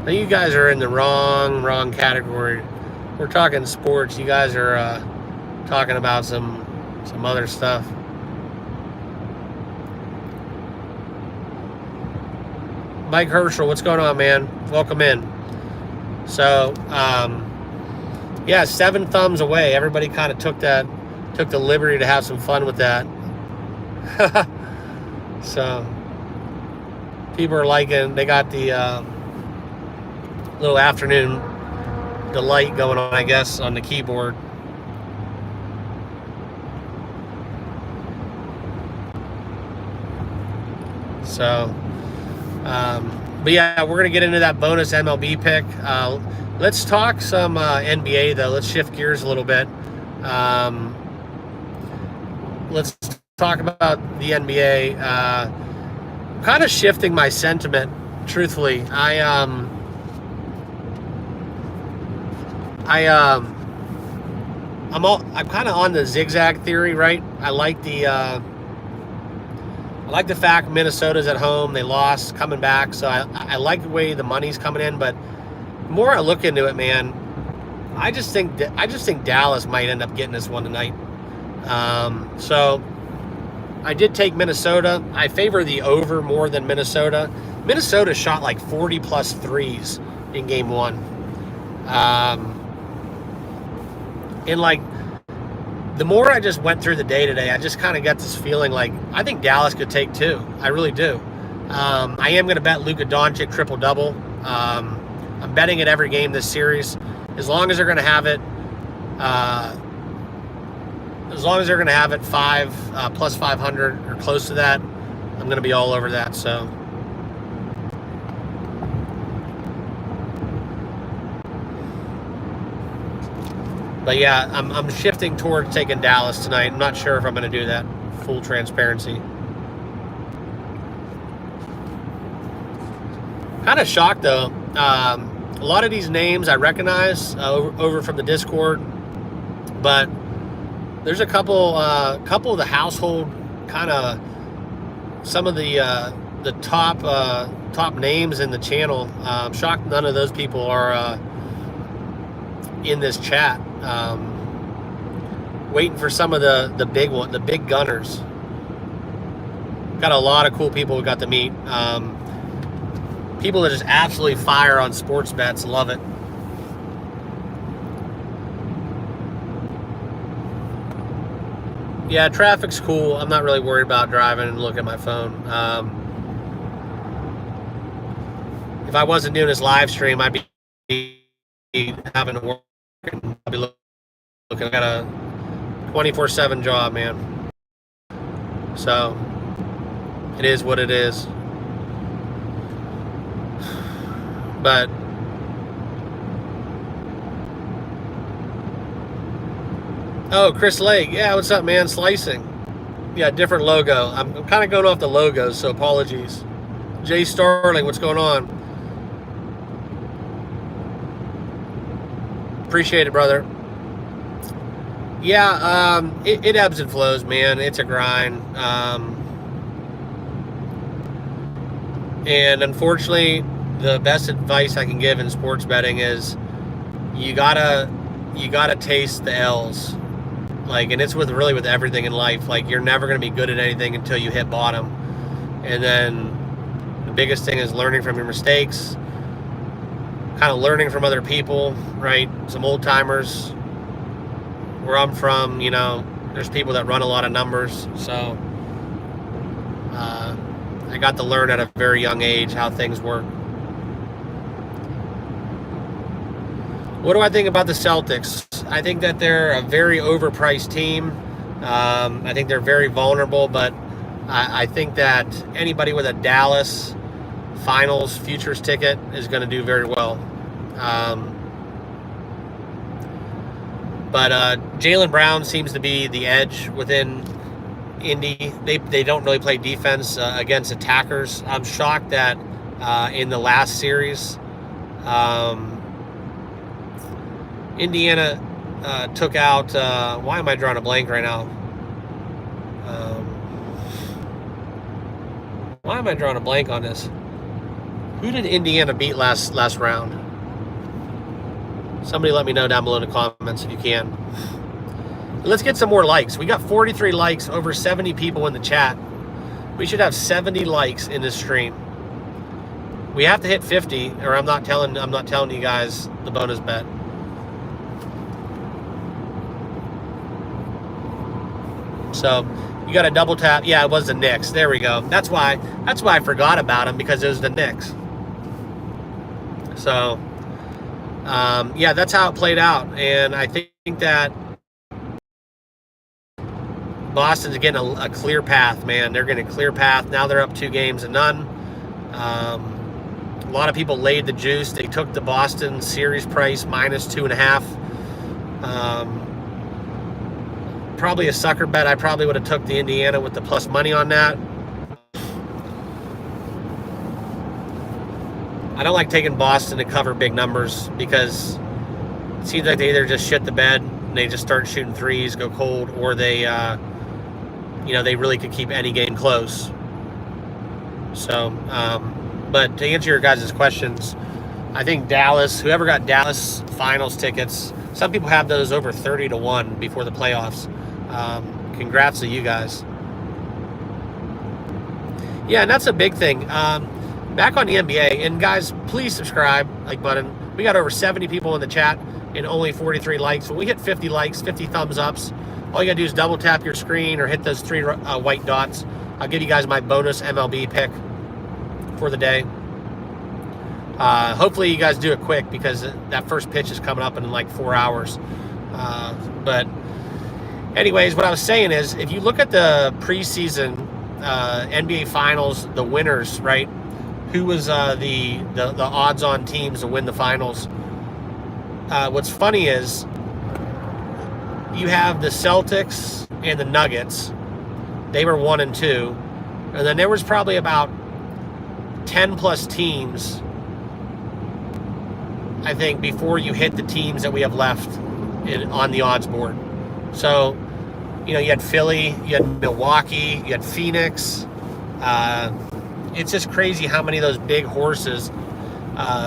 Now you guys are in the wrong category. We're talking sports. You guys are talking about some other stuff. Mike Herschel, what's going on, man? Welcome in. So, yeah, 7 thumbs away. Everybody kind of took the liberty to have some fun with that. So, people are liking. They got the little afternoon delight going on, I guess, on the keyboard. So, but yeah, we're gonna get into that bonus MLB pick. Let's talk some NBA though. Let's shift gears a little bit. Let's talk about the NBA. Kind of shifting my sentiment, truthfully. I'm kind of on the zigzag theory, right? I like the fact Minnesota's at home. They lost, coming back, so I like the way the money's coming in. But the more I look into it, man, I just think Dallas might end up getting this one tonight. So I did take Minnesota. I favor the over more than Minnesota. Minnesota shot like 40 plus threes in game 1. And like, the more I just went through the day today, I just kind of got this feeling like I think Dallas could take 2. I really do. I am going to bet Luka Doncic triple-double. I'm betting it every game this series. As long as they're going to have it, 5 plus 500 or close to that, I'm going to be all over that. So, but yeah, I'm shifting towards taking Dallas tonight. I'm not sure if I'm going to do that. Full transparency. Kind of shocked though. A lot of these names I recognize over from the Discord, but there's a couple of the household kind of some of the top names in the channel. I'm shocked none of those people are in this chat. Waiting for some of the big gunners. Got a lot of cool people we got to meet. People that just absolutely fire on sports bets, love it. Yeah, traffic's cool. I'm not really worried about driving and looking at my phone. If I wasn't doing this live stream, I'd be having to work and I'd be looking at a 24/7 job, man. So it is what it is. But oh, Chris Lake, yeah, what's up, man? Slicing, yeah, different logo. I'm kind of going off the logos, so apologies. Jay Starling, what's going on? Appreciate it, brother. Yeah, it ebbs and flows, man. It's a grind. And unfortunately, the best advice I can give in sports betting is you gotta taste the L's. Like, and it's with everything in life. Like, you're never gonna be good at anything until you hit bottom. And then the biggest thing is learning from your mistakes, kind of learning from other people, right? Some old timers. Where I'm from, there's people that run a lot of numbers, so I got to learn at a very young age how things work. What do I think about the Celtics? I think that they're a very overpriced team. I think they're very vulnerable, but I think that anybody with a Dallas Finals futures ticket is going to do very well. But Jaylen Brown seems to be the edge within Indy. They don't really play defense against attackers. I'm shocked that in the last series, Indiana took out, why am I drawing a blank right now? Why am I drawing a blank on this? Who did Indiana beat last round? Somebody let me know down below in the comments if you can. Let's get some more likes. We got 43 likes, over 70 people in the chat. We should have 70 likes in this stream. We have to hit 50, or I'm not telling you guys the bonus bet. So you got to double tap. Yeah, it was the Knicks. There we go. That's why I forgot about them, because it was the Knicks. So yeah, that's how it played out. And I think that Boston's getting a clear path, man. They're getting a clear path. Now they're up 2-0. A lot of people laid the juice. They took the Boston series price -2.5. Probably a sucker bet. I probably would have took the Indiana with the plus money on that. I don't like taking Boston to cover big numbers, because it seems like they either just shit the bed and they just start shooting threes, go cold, or they, they really could keep any game close. So, but to answer your guys' questions, I think Dallas, whoever got Dallas Finals tickets, some people have those over 30-1 before the playoffs. Congrats to you guys. Yeah, and that's a big thing. Back on the NBA, and guys, please subscribe, like button. We got over 70 people in the chat and only 43 likes. When we hit 50 likes, 50 thumbs ups, all you gotta do is double tap your screen or hit those 3 white dots. I'll give you guys my bonus MLB pick for the day. Hopefully you guys do it quick, because that first pitch is coming up in like 4 hours. But anyways, what I was saying is, if you look at the preseason NBA Finals, the winners, right? Who was the odds-on teams to win the finals? What's funny is you have the Celtics and the Nuggets. They were 1 and 2, and then there was probably about 10 plus teams, I think, before you hit the teams that we have left on the odds board. So, you had Philly, you had Milwaukee, you had Phoenix. It's just crazy how many of those big horses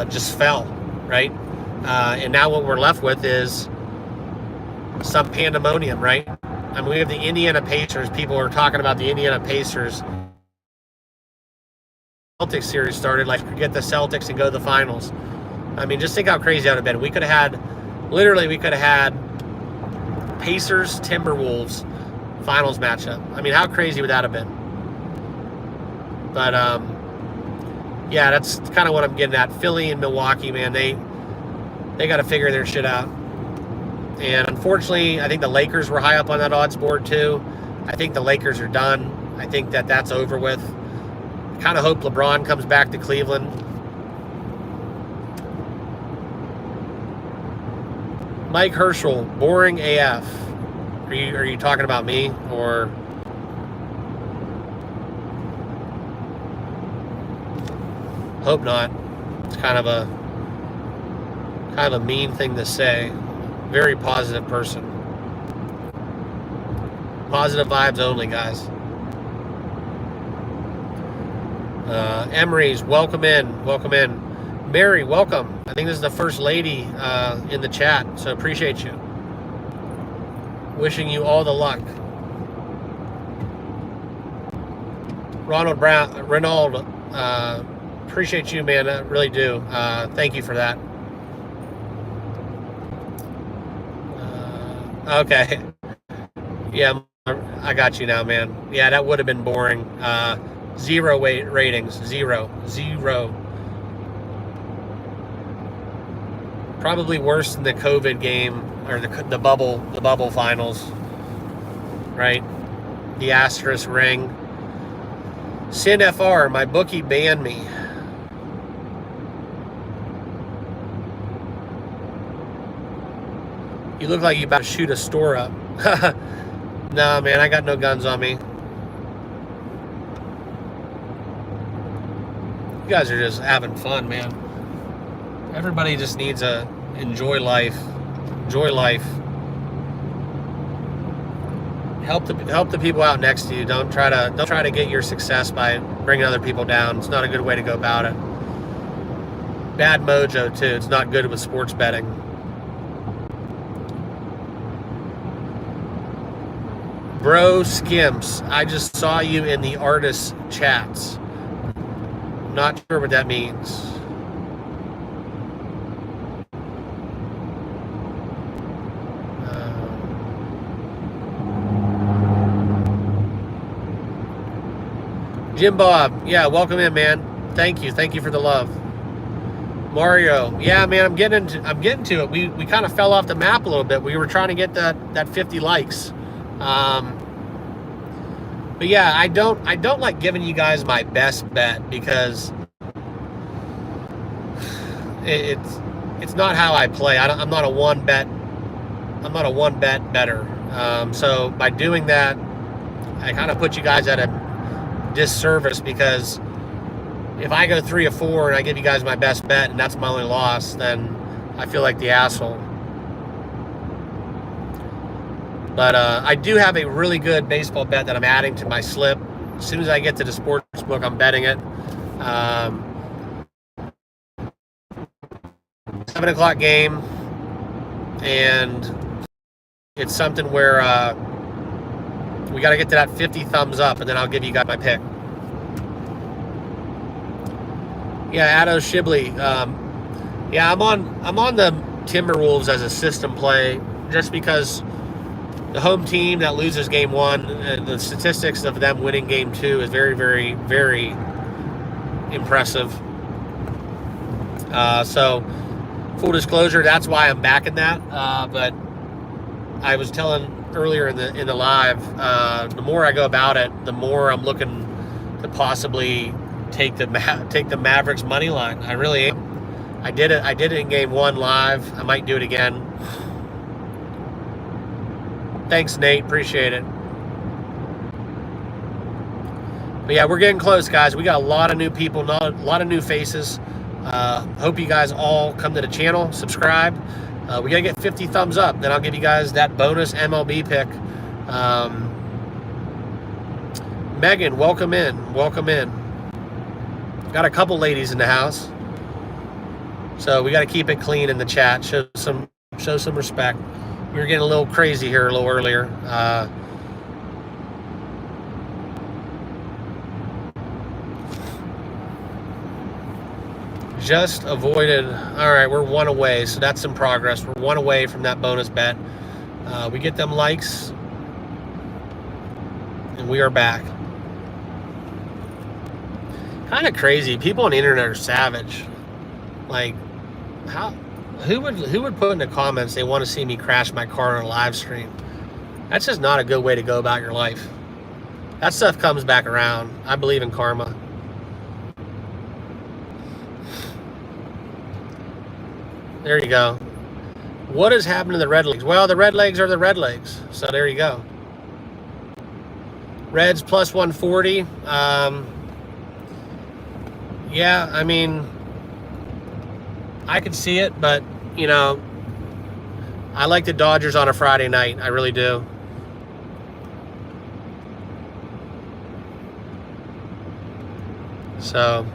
just fell, right? And now what we're left with is some pandemonium, right? I mean, we have the Indiana Pacers. People are talking about the Indiana Pacers Celtics series started, like, forget the Celtics and go to the finals. I mean, just think how crazy that would have been. We could have had Pacers Timberwolves finals matchup. I mean, how crazy would that have been? But yeah, that's kind of what I'm getting at. Philly and Milwaukee, man, they got to figure their shit out. And unfortunately, I think the Lakers were high up on that odds board too. I think the Lakers are done. I think that that's over with. Kind of hope LeBron comes back to Cleveland. Mike Herschel, boring AF. Are you talking about me, or? Hope not. It's kind of a mean thing to say. very positive person. Positive vibes only, guys. Emery's, welcome in. Welcome in. Mary, welcome. I think this is the first lady in the chat, so appreciate you. Wishing you all the luck. Ronald, appreciate you, man. I really do. Thank you for that. Okay. Yeah, I got you now, man. Yeah, that would have been boring. 0 ratings. Zero. Probably worse than the COVID game or the bubble finals, right? The asterisk ring. Sin FR, my bookie banned me. You look like you about to shoot a store up. Nah, man, I got no guns on me. You guys are just having fun, man. Everybody just needs to enjoy life. Enjoy life. Help the people out next to you. Don't try to get your success by bringing other people down. It's not a good way to go about it. Bad mojo too. It's not good with sports betting. Bro Skims, I just saw you in the artist chats. Not sure what that means. Jim Bob, yeah, welcome in, man. Thank you for the love. Mario, yeah, man, I'm getting to it. We kind of fell off the map a little bit. We were trying to get that 50 likes. But yeah, I don't like giving you guys my best bet because it's not how I play. I'm not a one bet better. So by doing that, I kind of put you guys at a disservice because if I go 3 or 4 and I give you guys my best bet and that's my only loss, then I feel like the asshole. But I do have a really good baseball bet that I'm adding to my slip. As soon as I get to the sports book, I'm betting it. 7 o'clock game, and it's something where we got to get to that 50 thumbs up, and then I'll give you guys my pick. Yeah, Addo Shibley. Yeah, I'm on the Timberwolves as a system play just because the home team that loses game 1, the statistics of them winning game 2 is very, very, very impressive. So, full disclosure, that's why I'm backing that. But I was telling earlier in the live, the more I go about it, the more I'm looking to possibly take the Mavericks money line. I really am. I did it in game 1 live. I might do it again. Thanks, Nate. Appreciate it. But yeah, we're getting close, guys. We got a lot of new people, a lot of new faces. Hope you guys all come to the channel, subscribe. We got to get 50 thumbs up. Then I'll give you guys that bonus MLB pick. Megan, welcome in. Welcome in. Got a couple ladies in the house. So we got to keep it clean in the chat. Show some respect. We were getting a little crazy here a little earlier. Just avoided. All right, we're 1 away, so that's some progress. We're 1 away from that bonus bet. We get them likes, and we are back. Kind of crazy. People on the internet are savage. Like, who would put in the comments they want to see me crash my car on a live stream? That's just not a good way to go about your life. That stuff comes back around. I believe in karma. There you go. What has happened to the Red Legs? Well, the Red Legs are the Red Legs. So there you go. Reds plus 140. Yeah, I mean, I could see it, but, you know, I like the Dodgers on a Friday night. I really do. So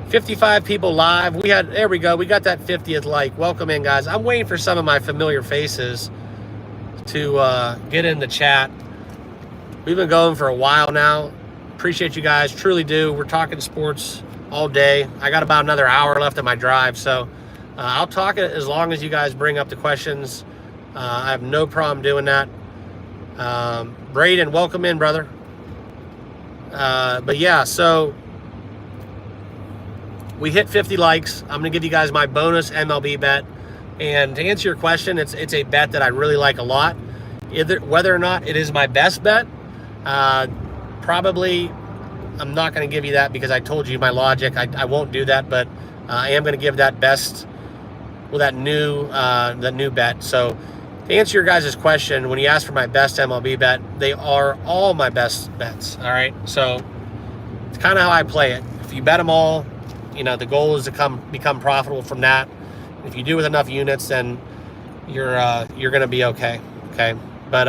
55 people live. There we go. We got that 50th like. Welcome in, guys. I'm waiting for some of my familiar faces to get in the chat. We've been going for a while now. Appreciate you guys. Truly do. We're talking sports all day. I got about another hour left of my drive, so I'll talk as long as you guys bring up the questions. I have no problem doing that. Braden, welcome in, brother. But yeah, so we hit 50 likes. I'm going to give you guys my bonus MLB bet. And to answer your question, it's a bet that I really like a lot. Whether or not it is my best bet, probably I'm not going to give you that because I told you my logic. I won't do that, but I am going to give that best, well, that new bet. So to answer your guys' question, when you ask for my best MLB bet, they are all my best bets. All right. So it's kind of how I play it. If you bet them all, the goal is to become profitable from that. If you do with enough units, then you're going to be okay. Okay. But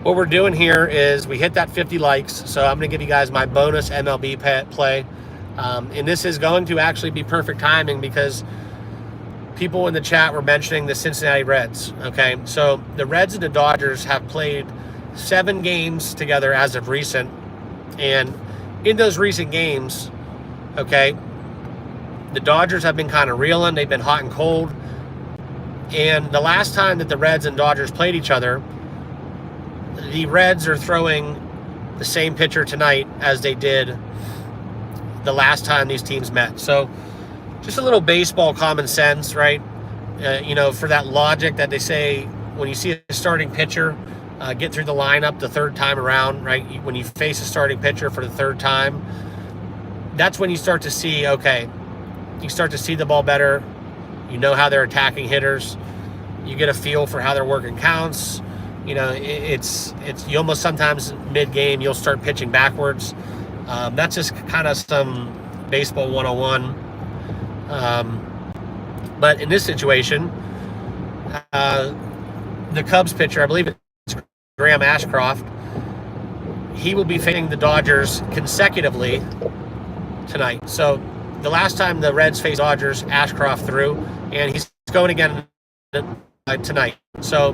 what we're doing here is we hit that 50 likes. So I'm going to give you guys my bonus MLB play. And this is going to actually be perfect timing because people in the chat were mentioning the Cincinnati Reds. Okay. So the Reds and the Dodgers have played 7 games together as of recent. And in those recent games, okay, the Dodgers have been kind of reeling. They've been hot and cold. And the last time that the Reds and Dodgers played each other, the Reds are throwing the same pitcher tonight as they did the last time these teams met. So just a little baseball common sense, right? For that logic that they say when you see a starting pitcher get through the lineup the third time around, right? When you face a starting pitcher for the third time, that's when you start to see, okay, you start to see the ball better. You know how they're attacking hitters. You get a feel for how they're working counts. It's you almost sometimes mid-game you'll start pitching backwards. That's just kind of some baseball 101. But in this situation, the Cubs pitcher, I believe it's Graham Ashcroft, he will be facing the Dodgers consecutively tonight. So the last time the Reds faced Dodgers, Ashcroft threw, and he's going again tonight. So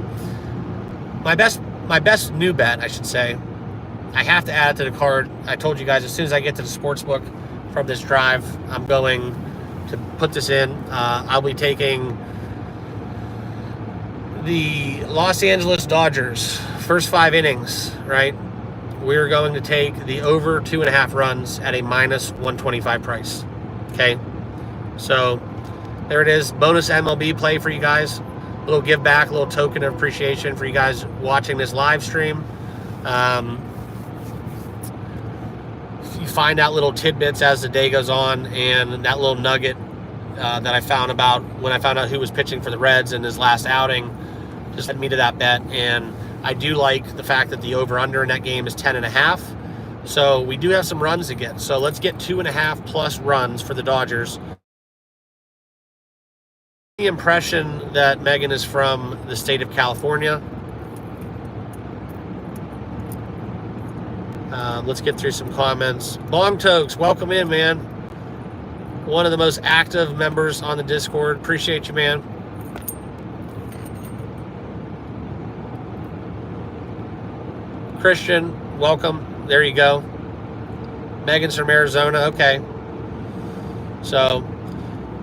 my best new bet, I should say, I have to add it to the card. I told you guys as soon as I get to the sports book from this drive, I'm going to put this in. I'll be taking the Los Angeles Dodgers first 5 innings, right? We're going to take the over 2.5 runs at a minus 125 price. Okay, so there it is. Bonus MLB play for you guys. A little give back, a little token of appreciation for you guys watching this live stream. You find out little tidbits as the day goes on, and that little nugget that I found about when I found out who was pitching for the Reds in his last outing just led me to that bet. And I do like the fact that the over-under in that game is 10.5. So we do have some runs to get. So let's get 2.5 plus runs for the Dodgers. The impression that Megan is from the state of California. Let's get through some comments. Long Tokes, welcome in, man. One of the most active members on the Discord. Appreciate you, man. Christian, welcome. There you go. Megan's from Arizona. Okay. So,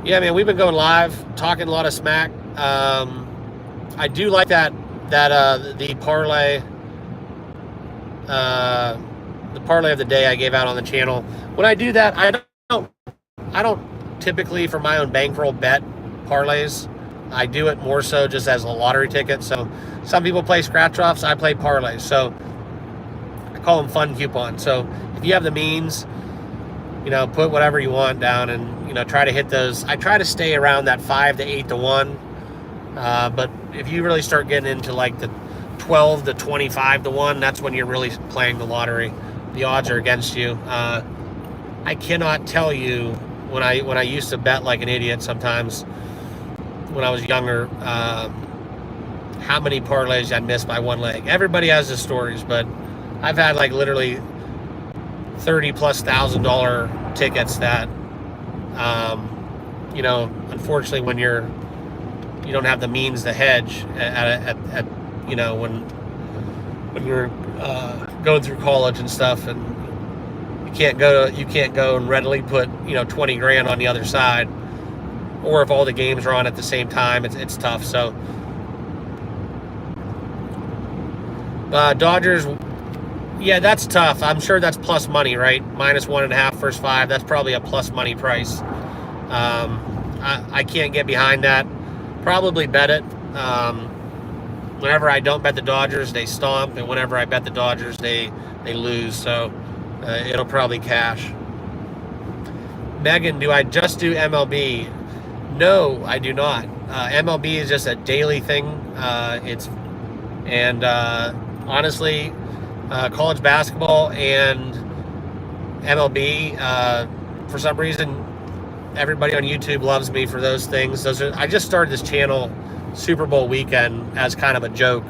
yeah, man, we've been going live, talking a lot of smack. I do like that the parlay of the day I gave out on the channel. When I do that, I don't typically for my own bankroll bet parlays. I do it more so just as a lottery ticket. So some people play scratch offs, I play parlays. So I call them fun coupons. So if you have the means, put whatever you want down and, try to hit those. I try to stay around that 5 to 8 to 1. But if you really start getting into like the 12 to 25 to 1, that's when you're really playing the lottery. The odds are against you. I cannot tell you when I used to bet like an idiot sometimes when I was younger. how many parlays I missed by one leg. Everybody has their stories, but I've had like literally $30,000+ tickets that, unfortunately, when you don't have the means to hedge at when you're going through college and stuff, and you can't go and readily put 20 grand on the other side, or if all the games are on at the same time, it's tough. So Dodgers, yeah, that's tough. I'm sure that's plus money, right? -1.5 first 5. That's probably a plus money price. I can't get behind that. Probably bet it. Whenever I don't bet the Dodgers, they stomp, and whenever I bet the Dodgers, they lose. So it'll probably cash. Megan, do I just do MLB? No, I do not. MLB is just a daily thing. Honestly, college basketball and MLB, for some reason, everybody on YouTube loves me for those things. I just started this channel Super Bowl weekend as kind of a joke.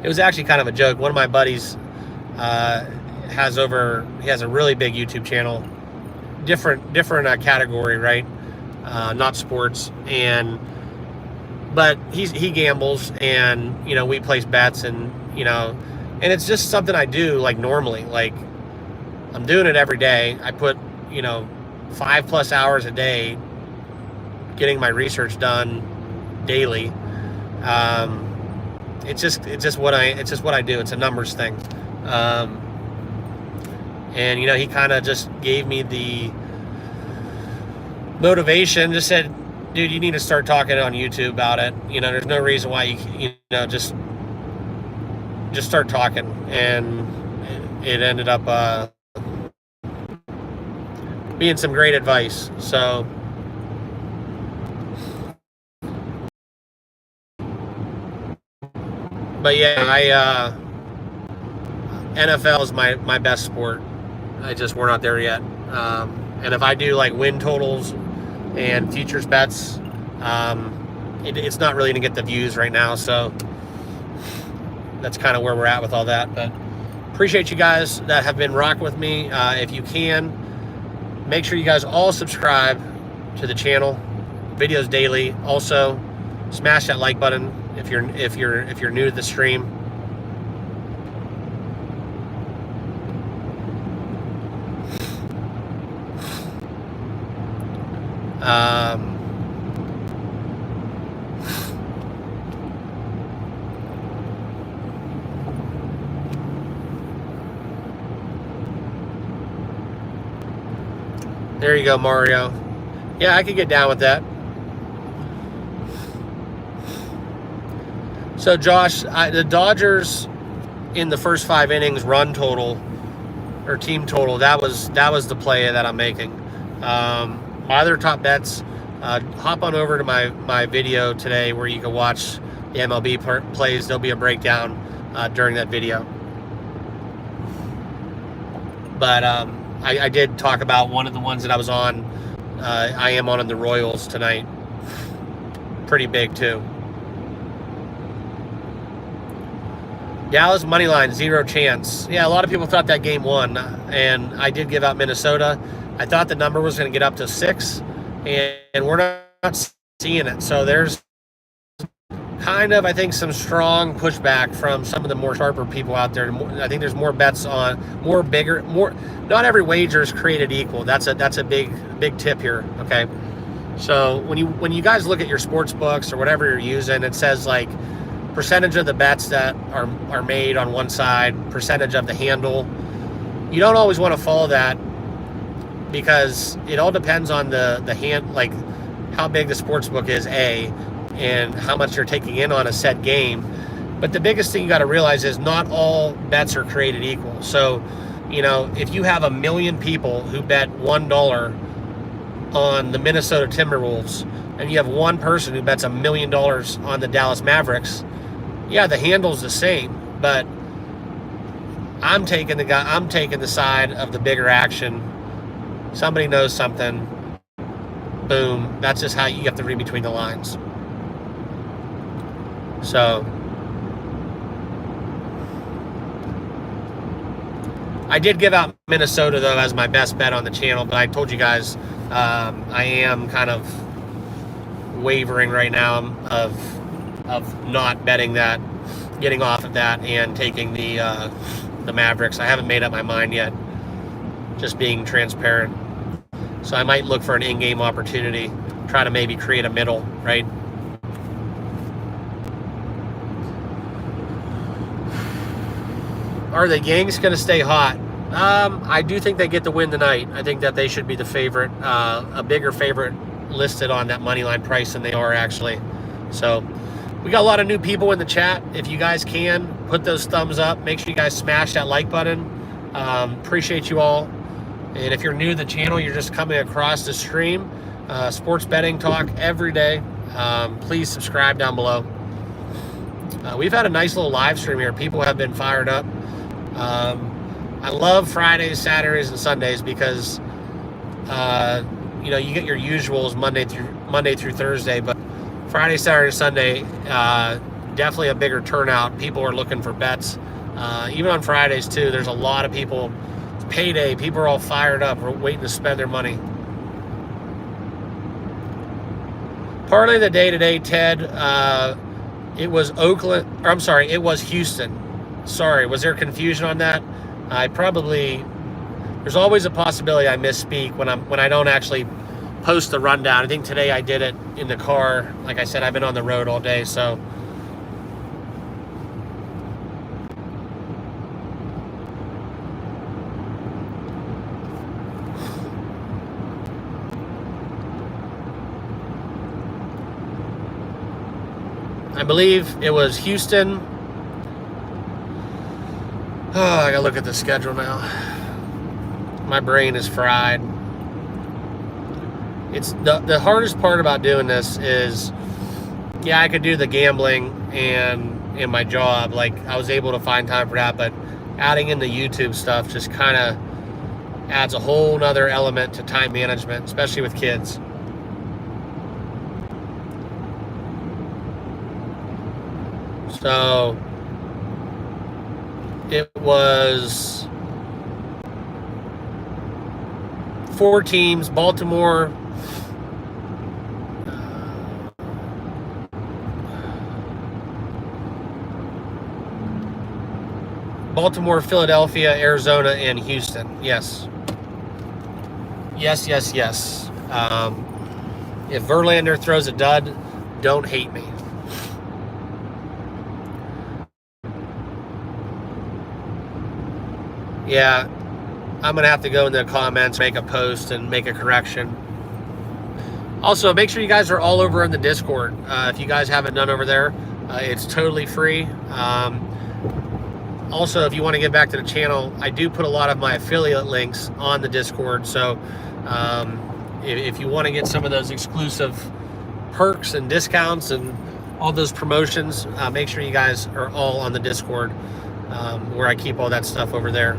It was actually kind of a joke. One of my buddies has a really big YouTube channel, different category, right? Not sports, but he gambles, and we place bets, and and it's just something I do like normally. Like, I'm doing it every day. I put 5+ hours a day getting my research done daily. It's just what I do. It's a numbers thing. And he kind of just gave me the motivation, just said, dude, you need to start talking on YouTube about it. There's no reason why you just start talking. And it ended up being some great advice. So but yeah, NFL is my best sport. We're not there yet. And if I do like win totals and futures bets, it's not really going to get the views right now. So that's kind of where we're at with all that. But appreciate you guys that have been rocking with me. If you can, make sure you guys all subscribe to the channel. Videos daily. Also, smash that like button if you're new to the stream. There you go, Mario. Yeah, I could get down with that. So, Josh, the Dodgers in the first 5 innings run total or team total, that was the play that I'm making. My other top bets, hop on over to my video today where you can watch the MLB plays. There'll be a breakdown during that video. But I did talk about one of the ones that I was on. I am on the Royals tonight. Pretty big, too. Dallas money line, 0 chance. Yeah, a lot of people thought that game won, and I did give out Minnesota. I thought the number was going to get up to 6, and we're not seeing it. So there's kind of, I think, some strong pushback from some of the more sharper people out there. I think there's more bets on more. Not every wager is created equal. That's a big tip here. Okay, so when you guys look at your sports books or whatever you're using, it says like percentage of the bets that are made on one side, percentage of the handle. You don't always want to follow that, because it all depends on the hand, like how big the sports book is, and how much you're taking in on a set game. But the biggest thing you got to realize is not all bets are created equal. So, if you have 1 million people who bet $1 on the Minnesota Timberwolves, and you have one person who bets $1 million on the Dallas Mavericks, yeah, the handle's the same, but I'm taking the side of the bigger action. Somebody knows something. Boom. That's just how you have to read between the lines. So I did give out Minnesota, though, as my best bet on the channel, but I told you guys I am kind of wavering right now of not betting that, getting off of that, and taking the Mavericks. I haven't made up my mind yet, just being transparent. So I might look for an in-game opportunity, try to maybe create a middle, right? Are the Yanks going to stay hot? I do think they get the win tonight. I think that they should be the favorite, a bigger favorite listed on that money line price than they are actually. So we got a lot of new people in the chat. If you guys can, put those thumbs up. Make sure you guys smash that like button. Appreciate you all. And if you're new to the channel, you're just coming across the stream, sports betting talk every day. Please subscribe down below. We've had a nice little live stream here. People have been fired up. I love Fridays, Saturdays, and Sundays because you know, you get your usuals Monday through Thursday, but Friday, Saturday, Sunday, definitely a bigger turnout. People are looking for bets. Even on Fridays too, there's a lot of people. It's payday. People are all fired up. We're waiting to spend their money. Parlay of the day today, Ted. It was Oakland, or I'm sorry, it was Houston. Sorry, was there confusion on that? There's always a possibility I misspeak when I don't actually post the rundown. I think today I did it in the car. Like I said, I've been on the road all day, so. I believe it was Houston. Oh, I gotta look at the schedule now. My brain is fried. It's the hardest part about doing this is, yeah, I could do the gambling and in my job, like I was able to find time for that, but adding in the YouTube stuff just kind of adds a whole nother element to time management, especially with kids. So it was 4 teams, Baltimore, Philadelphia, Arizona, and Houston. Yes. Yes. If Verlander throws a dud, don't hate me. Yeah, I'm going to have to go in the comments, make a post, and make a correction. Also, make sure you guys are all over in the Discord. If you guys haven't done over there, it's totally free. Also, if you want to get back to the channel, I do put a lot of my affiliate links on the Discord. So if you want to get some of those exclusive perks and discounts and all those promotions, make sure you guys are all on the Discord, where I keep all that stuff over there.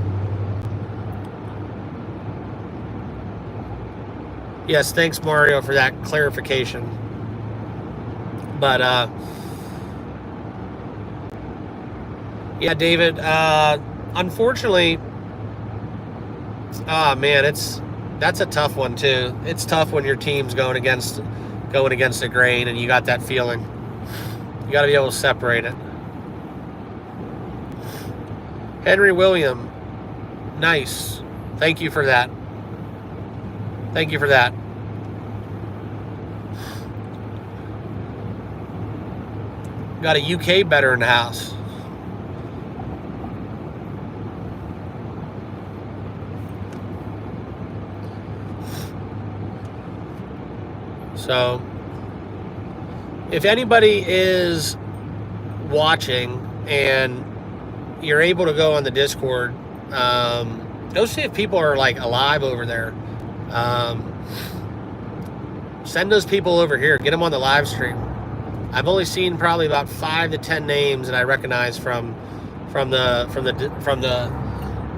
Yes, thanks, Mario, for that clarification. But, yeah, David, unfortunately, man, that's a tough one, too. It's tough when your team's going against the grain and you got that feeling. You got to be able to separate it. Henry William, nice. Thank you for that. Thank you for that. Got a UK bettor in the house. So, if anybody is watching and you're able to go on the Discord, go see if people are like alive over there. Send those people over here. Get them on the live stream. I've only seen probably about 5 to 10 names that I recognize from the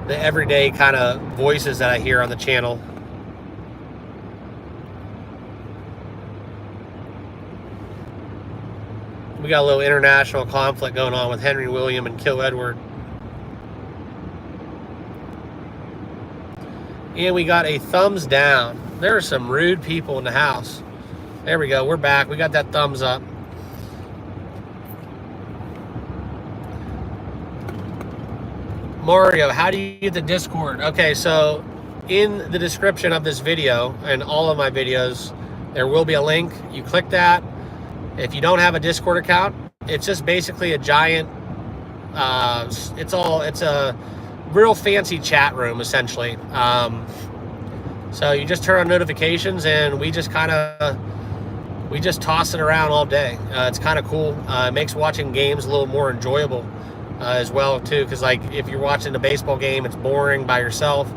everyday kind of voices that I hear on the channel. We got a little international conflict going on with Henry William and Kill Edward. And we got a thumbs down. There are some rude people in the house. There we go. We're back. We got that thumbs up. Mario, how do you get the Discord? Okay, so in the description of this video and all of my videos, there will be a link. You click that. If you don't have a Discord account, it's just basically a giant, it's a real fancy chat room, essentially. So you just turn on notifications, and we just toss it around all day. It's kind of cool. It makes watching games a little more enjoyable as well, too, because like if you're watching a baseball game, it's boring by yourself.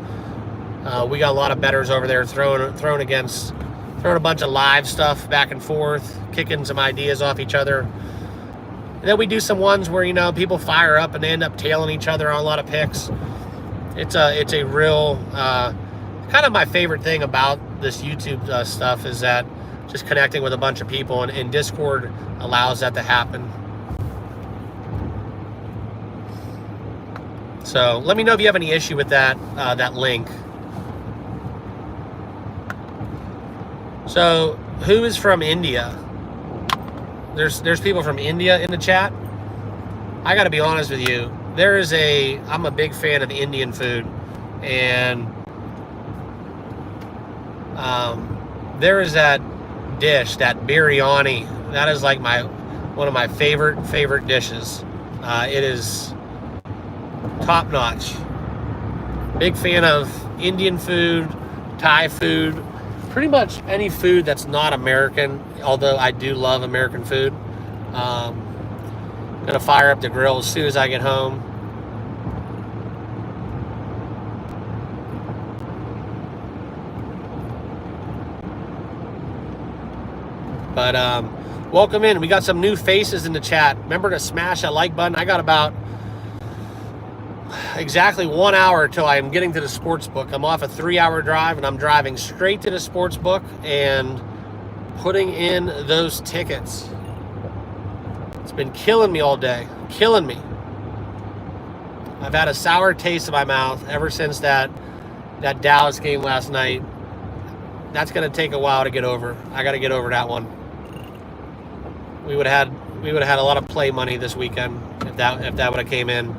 We got a lot of bettors over there throwing a bunch of live stuff back and forth, kicking some ideas off each other. And then we do some ones where, you know, people fire up and they end up tailing each other on a lot of picks. It's a real, kind of my favorite thing about this YouTube stuff is that just connecting with a bunch of people, and Discord allows that to happen. So let me know if you have any issue with that link. So who is from India? There's people from India in the chat. I got to be honest with you. I'm a big fan of Indian food, and there is that dish, that biryani. That is like one of my favorite dishes. It is top notch. Big fan of Indian food, Thai food, pretty much any food that's not American, although I do love American food. Gonna fire up the grill as soon as I get home. But welcome in. We got some new faces in the chat. Remember to smash that like button. I got about exactly 1 hour till I'm getting to the sports book. I'm off a 3-hour drive, and I'm driving straight to the sports book and putting in those tickets. It's been killing me all day. Killing me. I've had a sour taste in my mouth ever since that Dallas game last night. That's going to take a while to get over. I got to get over that one. We would have had a lot of play money this weekend if that would have came in.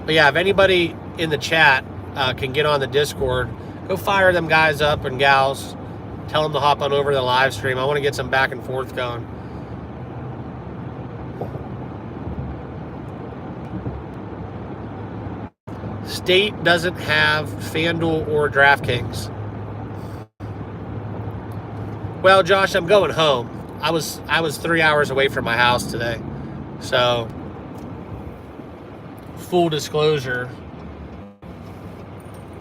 But yeah, if anybody in the chat can get on the Discord, go fire them guys up and gals. Tell them to hop on over to the live stream. I want to get some back and forth going. State doesn't have FanDuel or DraftKings. Well, Josh, I'm going home. I was 3 hours away from my house today. So, full disclosure,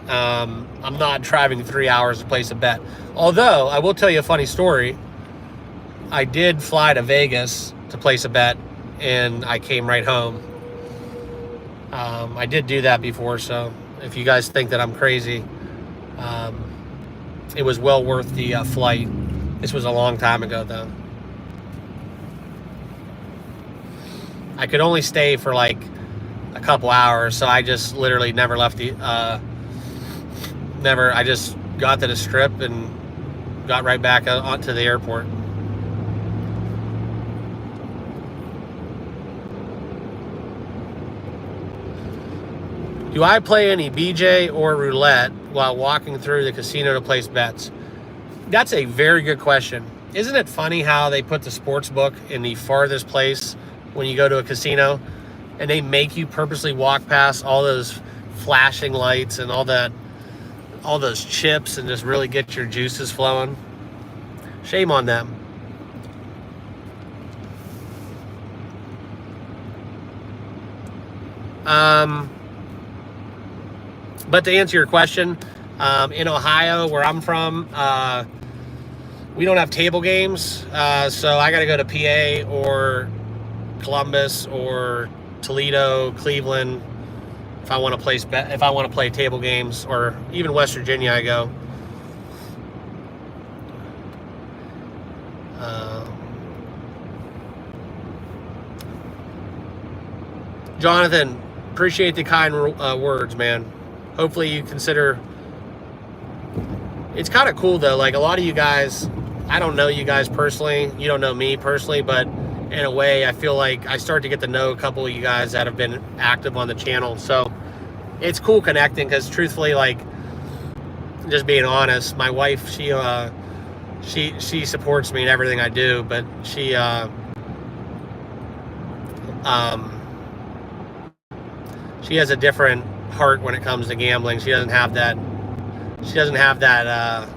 I'm not driving 3 hours to place a bet. Although, I will tell you a funny story. I did fly to Vegas to place a bet, and I came right home. I did do that before, so if you guys think that I'm crazy, it was well worth the flight. This was a long time ago, though. I could only stay for like a couple hours, so I just literally never left I just got to the strip and got right back onto the airport. Do I play any BJ or roulette while walking through the casino to place bets? That's a very good question. Isn't it funny how they put the sports book in the farthest place when you go to a casino, and they make you purposely walk past all those flashing lights and all those chips and just really get your juices flowing? Shame on them. But to answer your question, in Ohio, where I'm from, we don't have table games, so I got to go to PA or Columbus or Toledo, Cleveland, if I want to play table games, or even West Virginia. I go. Jonathan, appreciate the kind words, man. Hopefully you consider. It's kind of cool though. Like a lot of you guys, I don't know you guys personally. You don't know me personally, but in a way, I feel like I start to get to know a couple of you guys that have been active on the channel. So it's cool connecting because truthfully, like, just being honest, my wife, she supports me in everything I do, but she has a different heart when it comes to gambling. She doesn't have that. She doesn't have that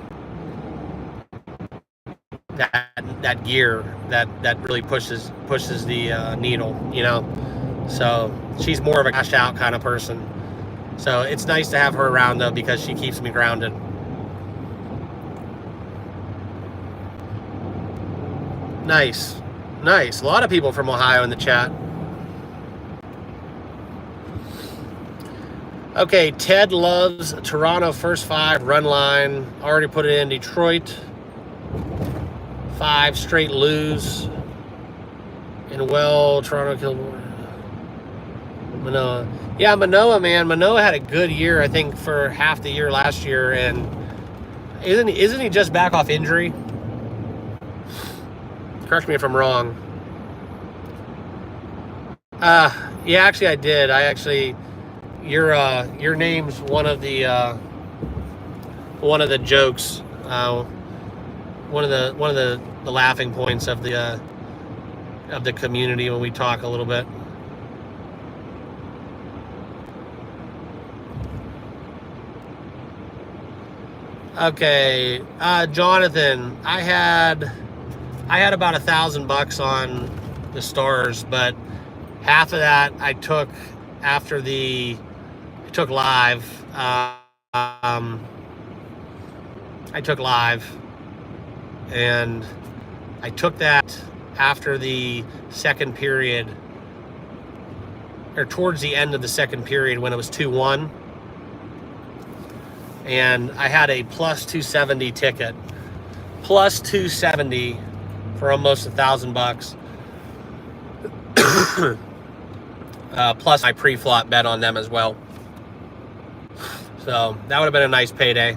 that gear that really pushes the needle, you know. So she's more of a cash out kind of person. So it's nice to have her around though because she keeps me grounded. Nice. A lot of people from Ohio in the chat. Okay, Ted loves Toronto first 5 run line. Already put it in Detroit. 5 straight lose. And well, Toronto killed Manoah. Yeah, Manoah, man. Manoah had a good year, I think, for half the year last year. And isn't he just back off injury? Correct me if I'm wrong. Yeah, actually I did. Your name's one of the jokes, one of the laughing points of the community when we talk a little bit. Okay, Jonathan, I had about $1,000 on the Stars, but half of that I took after I took live. I took live, and I took that after the second period, or towards the end of the second period when it was 2-1. And I had a plus 270 ticket, plus 270 for almost $1,000. Plus my pre-flop bet on them as well. So that would have been a nice payday.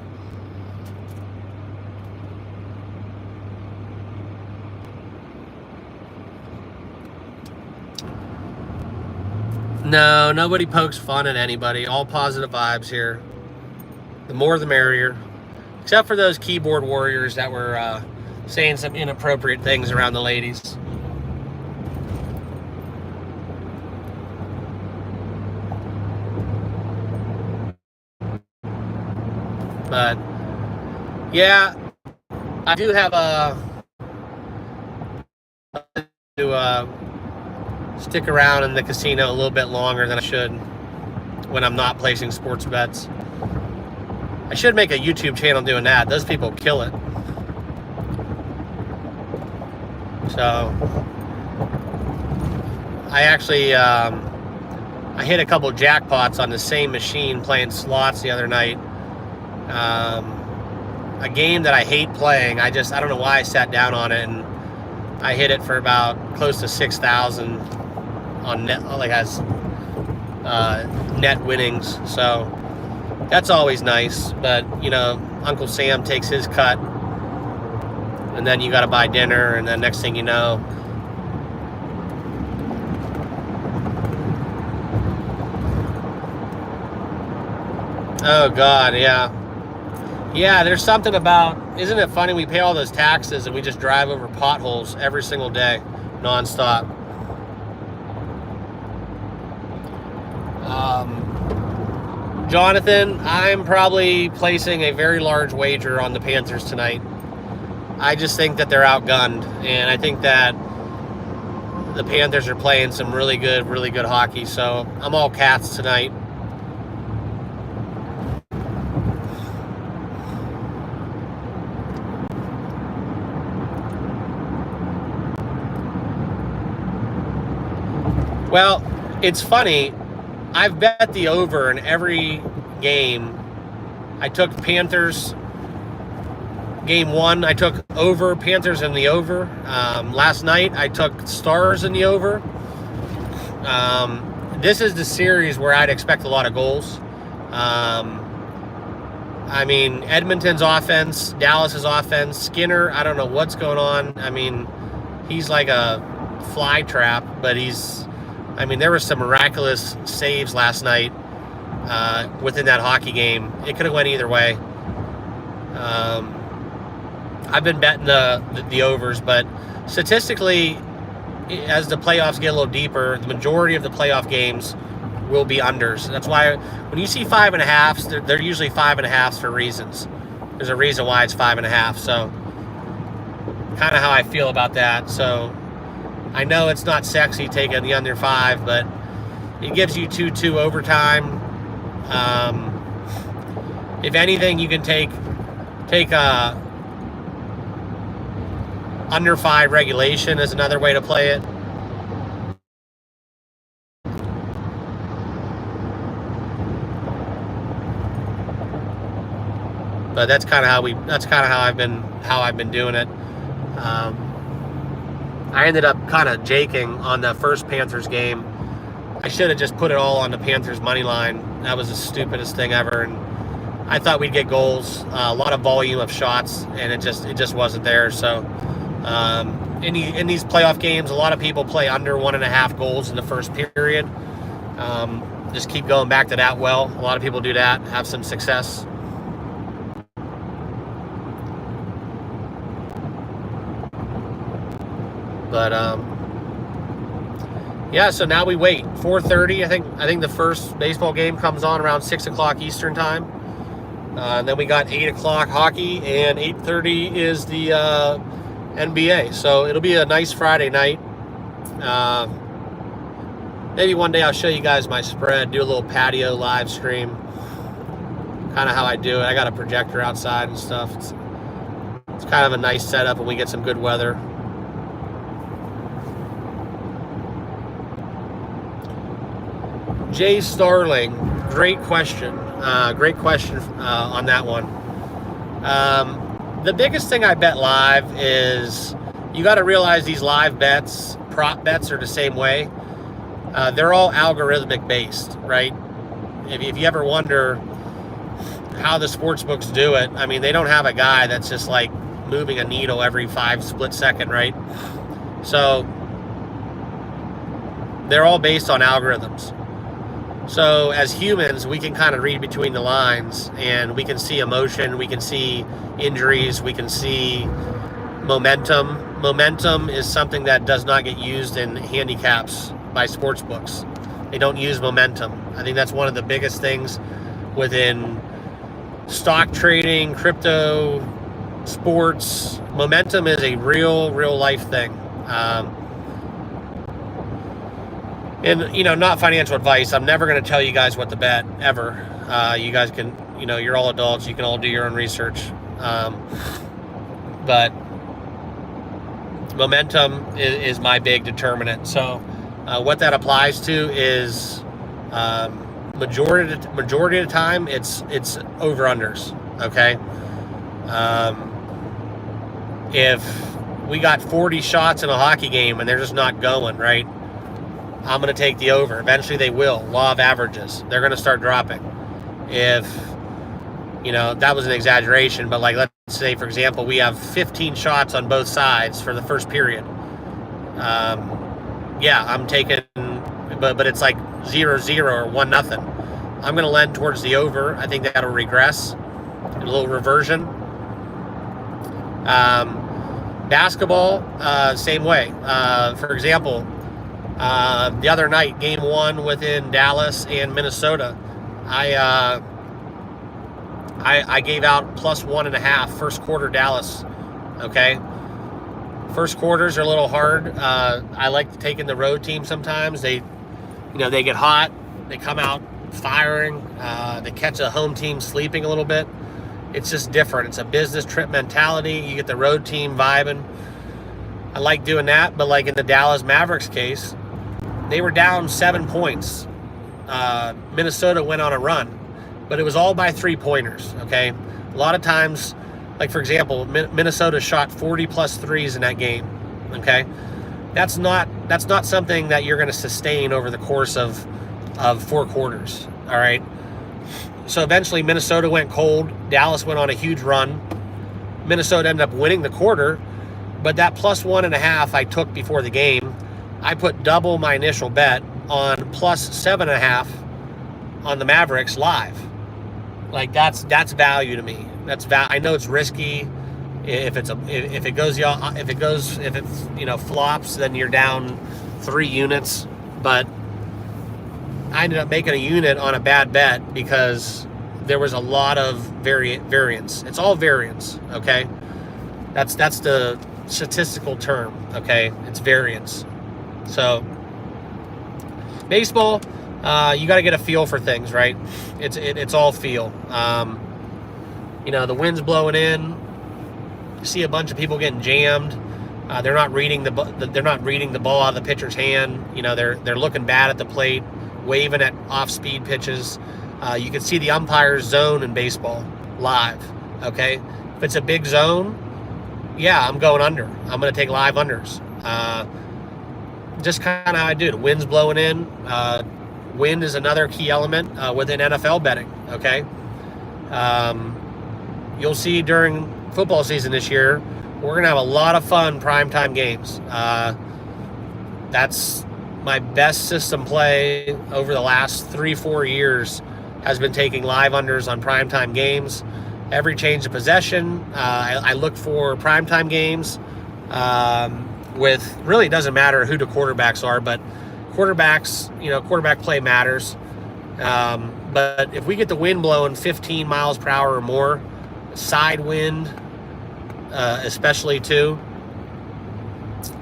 No, nobody pokes fun at anybody. All positive vibes here. The more the merrier. Except for those keyboard warriors that were saying some inappropriate things around the ladies. But yeah, I do have to stick around in the casino a little bit longer than I should when I'm not placing sports bets. I should make a YouTube channel doing that. Those people kill it. So I actually I hit a couple jackpots on the same machine playing slots the other night. A game that I hate playing. I don't know why I sat down on it, and I hit it for about close to 6,000 on net, like as net winnings. So that's always nice. But you know, Uncle Sam takes his cut, and then you got to buy dinner, and then next thing you know, oh God, yeah. Yeah, there's something about, isn't it funny, we pay all those taxes and we just drive over potholes every single day, nonstop. Jonathan, I'm probably placing a very large wager on the Panthers tonight. I just think that they're outgunned, and I think that the Panthers are playing some really good hockey, so I'm all Cats tonight. Well, it's funny. I've bet the over in every game. I took Panthers game 1. I took over Panthers in the over. Last night I took Stars in the over. this is the series where I'd expect a lot of goals. I mean, Edmonton's offense, Dallas's offense, Skinner, I don't know what's going on. I mean, he's like a fly trap, but there were some miraculous saves last night within that hockey game. It could have went either way. I've been betting the overs, but statistically, as the playoffs get a little deeper, the majority of the playoff games will be unders. That's why when you see 5.5s, they're usually 5.5s for reasons. There's a reason why it's 5.5. So kind of how I feel about that. So I know it's not sexy taking the under 5, but it gives you 2-2 overtime. If anything, you can take under 5 regulation is another way to play it. But that's kind of how I've been doing it. I ended up kind of jaking on the first Panthers game. I should have just put it all on the Panthers money line. That was the stupidest thing ever. And I thought we'd get goals, a lot of volume of shots, and it just wasn't there. So in these playoff games, a lot of people play under 1.5 goals in the first period. Just keep going back to that well. A lot of people do that, have some success. But yeah, so now we wait. 4:30. I think the first baseball game comes on around 6 o'clock Eastern time. And then we got 8 o'clock hockey, and 8:30 is the NBA. So it'll be a nice Friday night. Maybe one day I'll show you guys my spread, do a little patio live stream. Kind of how I do it. I got a projector outside and stuff. It's kind of a nice setup when we get some good weather. Jay Starling, great question. Great question on that one. The biggest thing I bet live is you got to realize these live bets, prop bets are the same way. They're all algorithmic based, right? If you ever wonder how the sports books do it, I mean, they don't have a guy that's just like moving a needle every 5 split second, right? So they're all based on algorithms. So as humans, we can kind of read between the lines, and we can see emotion, we can see injuries, we can see momentum. Momentum is something that does not get used in handicaps by sports books. They don't use momentum. I think that's one of the biggest things within stock trading, crypto, sports. Momentum is a real life thing. And, not financial advice. I'm never going to tell you guys what to bet, ever. You guys can, you're all adults. You can all do your own research. But momentum is my big determinant. So what that applies to is majority of the time, it's over-unders, okay? If we got 40 shots in a hockey game and they're just not going, right? I'm going to take the over. Eventually they will. Law of averages. They're going to start dropping. If, that was an exaggeration, but like, let's say, for example, we have 15 shots on both sides for the first period. Yeah, I'm taking, but it's like 0-0 or 1-0. I'm going to lend towards the over. I think that'll regress. A little reversion. Basketball, same way. For example, the other night, game 1 within Dallas and Minnesota, I gave out plus 1.5 first quarter Dallas. Okay, first quarters are a little hard. I like taking the road team sometimes. They get hot. They come out firing. They catch a home team sleeping a little bit. It's just different. It's a business trip mentality. You get the road team vibing. I like doing that, but like in the Dallas Mavericks case, they were down 7 points. Minnesota went on a run, but it was all by 3-pointers, okay? A lot of times, like for example, Minnesota shot 40 plus threes in that game, okay? That's not something that you're going to sustain over the course of of 4 quarters. All right. So eventually Minnesota went cold. Dallas went on a huge run. Minnesota ended up winning the quarter, but that plus 1.5 I took before the game, I put double my initial bet on plus 7.5 on the Mavericks live. Like that's value to me. I know it's risky. If it flops, then you're down 3 units. But I ended up making a unit on a bad bet because there was a lot of variance. It's all variance, okay? That's the statistical term, okay? It's variance. So baseball, you got to get a feel for things, right? It's all feel. The wind's blowing in. You see a bunch of people getting jammed. They're not reading the ball out of the pitcher's hand. They're looking bad at the plate, waving at off-speed pitches. You can see the umpire's zone in baseball live, okay? If it's a big zone, yeah, I'm going under. I'm going to take live unders. Just kind of how I do. The wind's blowing in. Wind is another key element within NFL betting, okay? You'll see during football season this year, we're going to have a lot of fun primetime games. That's my best system play over the last 3-4 years has been taking live unders on primetime games. Every change of possession, I look for primetime games with, really it doesn't matter who the quarterbacks are, but quarterback play matters. But if we get the wind blowing 15 miles per hour or more, side wind especially too,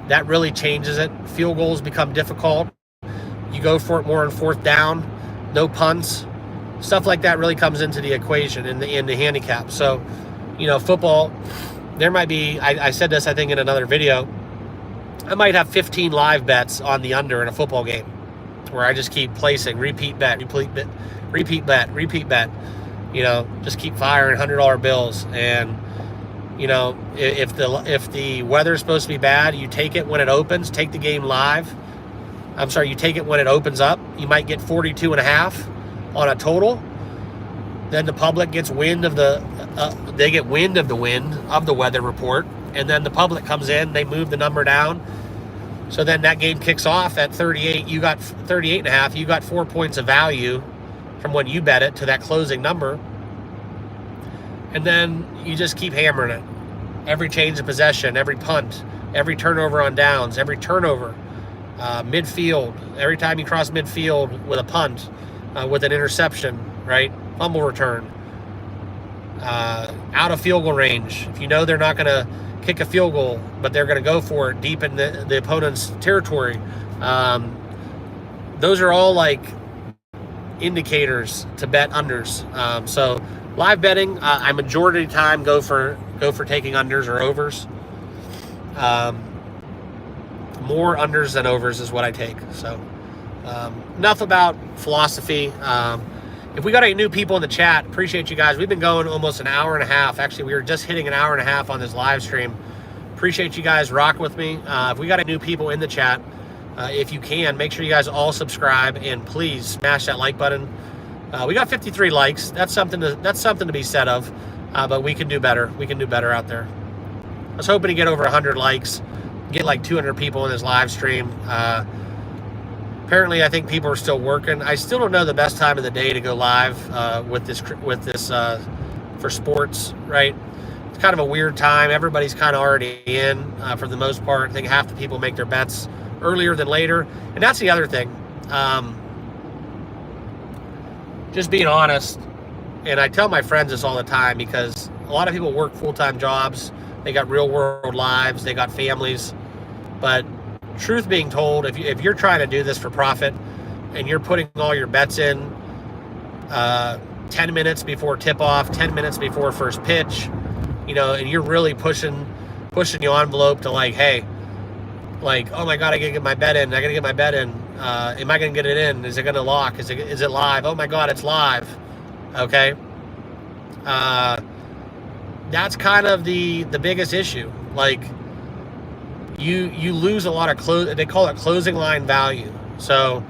that really changes it. Field goals become difficult. You go for it more on 4th down, no punts. Stuff like that really comes into the equation in the handicap. So, football, there might be, I said this, I think, in another video, I might have 15 live bets on the under in a football game where I just keep placing, repeat bet, just keep firing $100 bills. And, if the weather's supposed to be bad, you take it when it opens, take the game live. You take it when it opens up. You might get 42.5 on a total. Then the public gets wind of the wind of the weather report, and then the public comes in, they move the number down. So then that game kicks off at 38. You got 38.5. You got 4 points of value from when you bet it to that closing number. And then you just keep hammering it. Every change of possession, every punt, every turnover on downs, every turnover, midfield, every time you cross midfield with a punt, with an interception, right? Fumble return, out of field goal range. If you know they're not going to kick a field goal, but they're going to go for it deep in the opponent's territory. Those are all like indicators to bet unders. So live betting, I majority of the time go for taking unders or overs. More unders than overs is what I take. So enough about philosophy. If we got any new people in the chat, appreciate you guys. We've been going almost an hour and a half. Actually, we were just hitting an hour and a half on this live stream. Appreciate you guys rocking with me. If we got any new people in the chat, if you can, make sure you guys all subscribe and please smash that like button. We got 53 likes. That's something to be said of. But we can do better. We can do better out there. I was hoping to get over 100 likes, get like 200 people in this live stream. Apparently, I think people are still working. I still don't know the best time of the day to go live with this for sports, right? It's kind of a weird time. Everybody's kind of already in for the most part. I think half the people make their bets earlier than later. And that's the other thing. Just being honest, and I tell my friends this all the time because a lot of people work full-time jobs. They got real-world lives. They got families. But truth being told, if you're trying to do this for profit and you're putting all your bets in 10 minutes before tip-off, 10 minutes before first pitch, and you're really pushing the envelope to like, hey, like, oh my God, I gotta get my bet in. I gotta get my bet in. Am I gonna get it in? Is it gonna lock? Is it live? Oh my God, it's live. Okay. That's kind of the biggest issue. Like, you lose a lot of they call it closing line value. So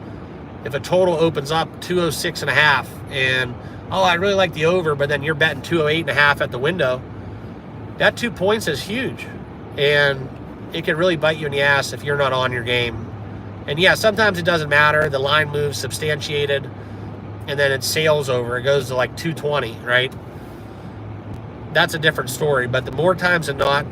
if a total opens up 206.5 and, oh, I really like the over, but then you're betting 208.5 at the window, that 2 points is huge. And it can really bite you in the ass if you're not on your game. And yeah, sometimes it doesn't matter. The line moves substantiated and then it sails over. It goes to like 220, right? That's a different story. But the more times than not,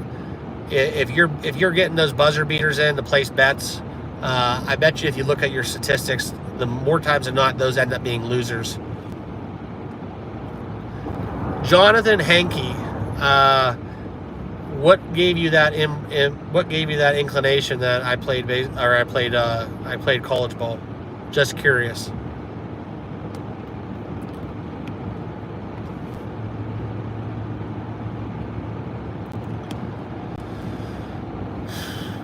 if you're getting those buzzer beaters in to place bets, I bet you if you look at your statistics, the more times than not, those end up being losers. Jonathan Hankey, what gave you that inclination that I played college ball? Just curious.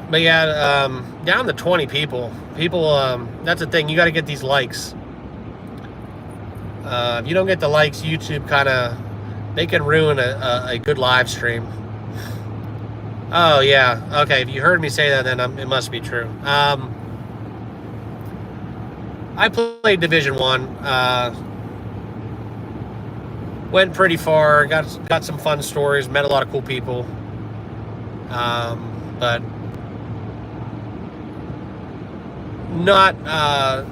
But yeah, down to 20 people. That's the thing. You got to get these likes. If you don't get the likes, YouTube they can ruin a good live stream. Oh yeah, okay. If you heard me say that, then it must be true. I played Division I. Went pretty far. Got some fun stories. Met a lot of cool people. But not. I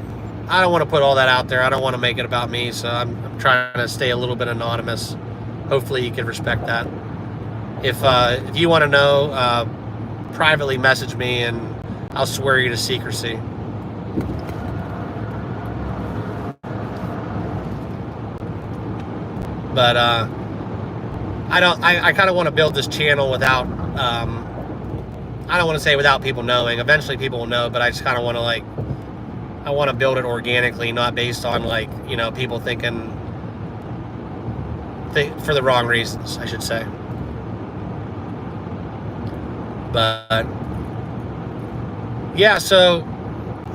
don't want to put all that out there. I don't want to make it about me. So I'm trying to stay a little bit anonymous. Hopefully, you can respect that. If you want to know, privately message me and I'll swear you to secrecy. But I kind of want to build this channel without, I don't want to say without people knowing. Eventually people will know, but I just kind of want to I want to build it organically, not based on people thinking for the wrong reasons, I should say. But yeah, so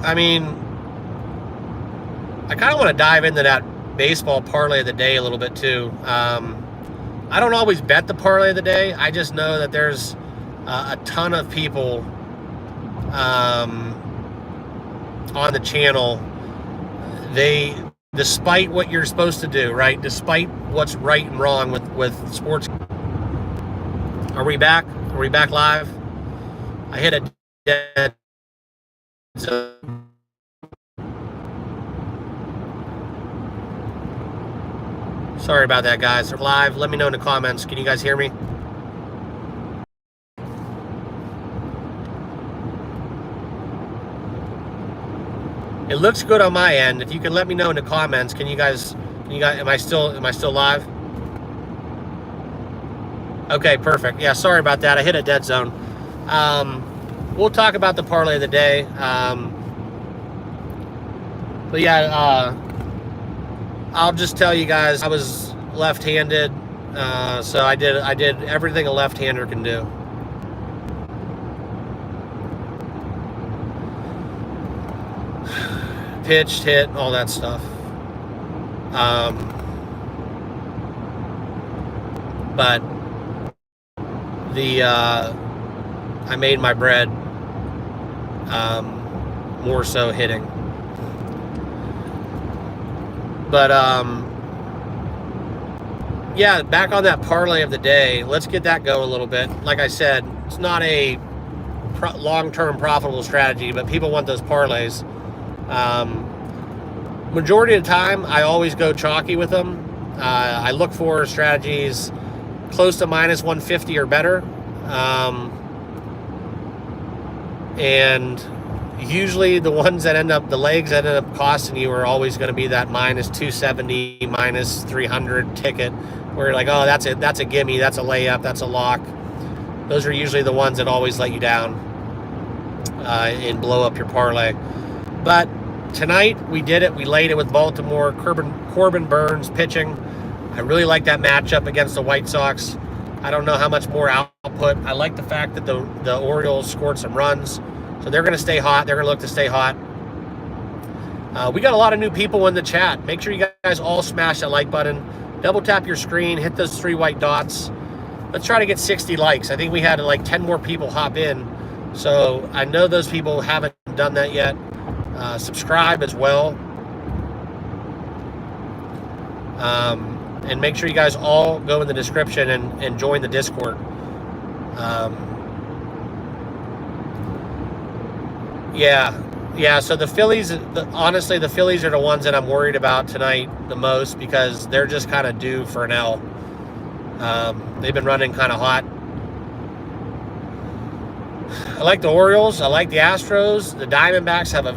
I mean, I kind of want to dive into that baseball parlay of the day a little bit too. I don't always bet the parlay of the day. I just know that there's a ton of people on the channel. Despite what you're supposed to do, right? Despite what's right and wrong with sports. Are we back? Are we back live? I hit a dead zone. Sorry about that, guys. We're live. Let me know in the comments. Can you guys hear me? It looks good on my end. If you can let me know in the comments, can you guys am I still live? Okay, perfect. Yeah, sorry about that. I hit a dead zone. We'll talk about the parlay of the day. But yeah, I'll just tell you guys, I was left-handed, so I did everything a left-hander can do. Pitched, hit, all that stuff. But I made my bread more so hitting. But yeah, back on that parlay of the day, let's get that going a little bit. Like I said, it's not a long-term profitable strategy, but people want those parlays. Majority of the time, I always go chalky with them. I look for strategies close to minus 150 or better. And usually the ones that the legs that end up costing you are always going to be that minus 270, minus 300 ticket where you're like, oh, that's a gimme, that's a layup, that's a lock. Those are usually the ones that always let you down and blow up your parlay. But tonight we did it. We laid it with Baltimore. Corbin Burns pitching. I really like that matchup against the White Sox. I don't know how much more output. I like the fact that the Orioles scored some runs. So they're going to stay hot. They're going to look to stay hot. We got a lot of new people in the chat. Make sure you guys all smash that like button. Double tap your screen. Hit those 3 white dots. Let's try to get 60 likes. I think we had like 10 more people hop in. So I know those people haven't done that yet. Subscribe as well. And make sure you guys all go in the description and join the Discord. Yeah. So the Phillies, honestly, the Phillies are the ones that I'm worried about tonight the most, because they're just kind of due for an L. They've been running kind of hot. I like the Orioles. I like the Astros. The Diamondbacks have a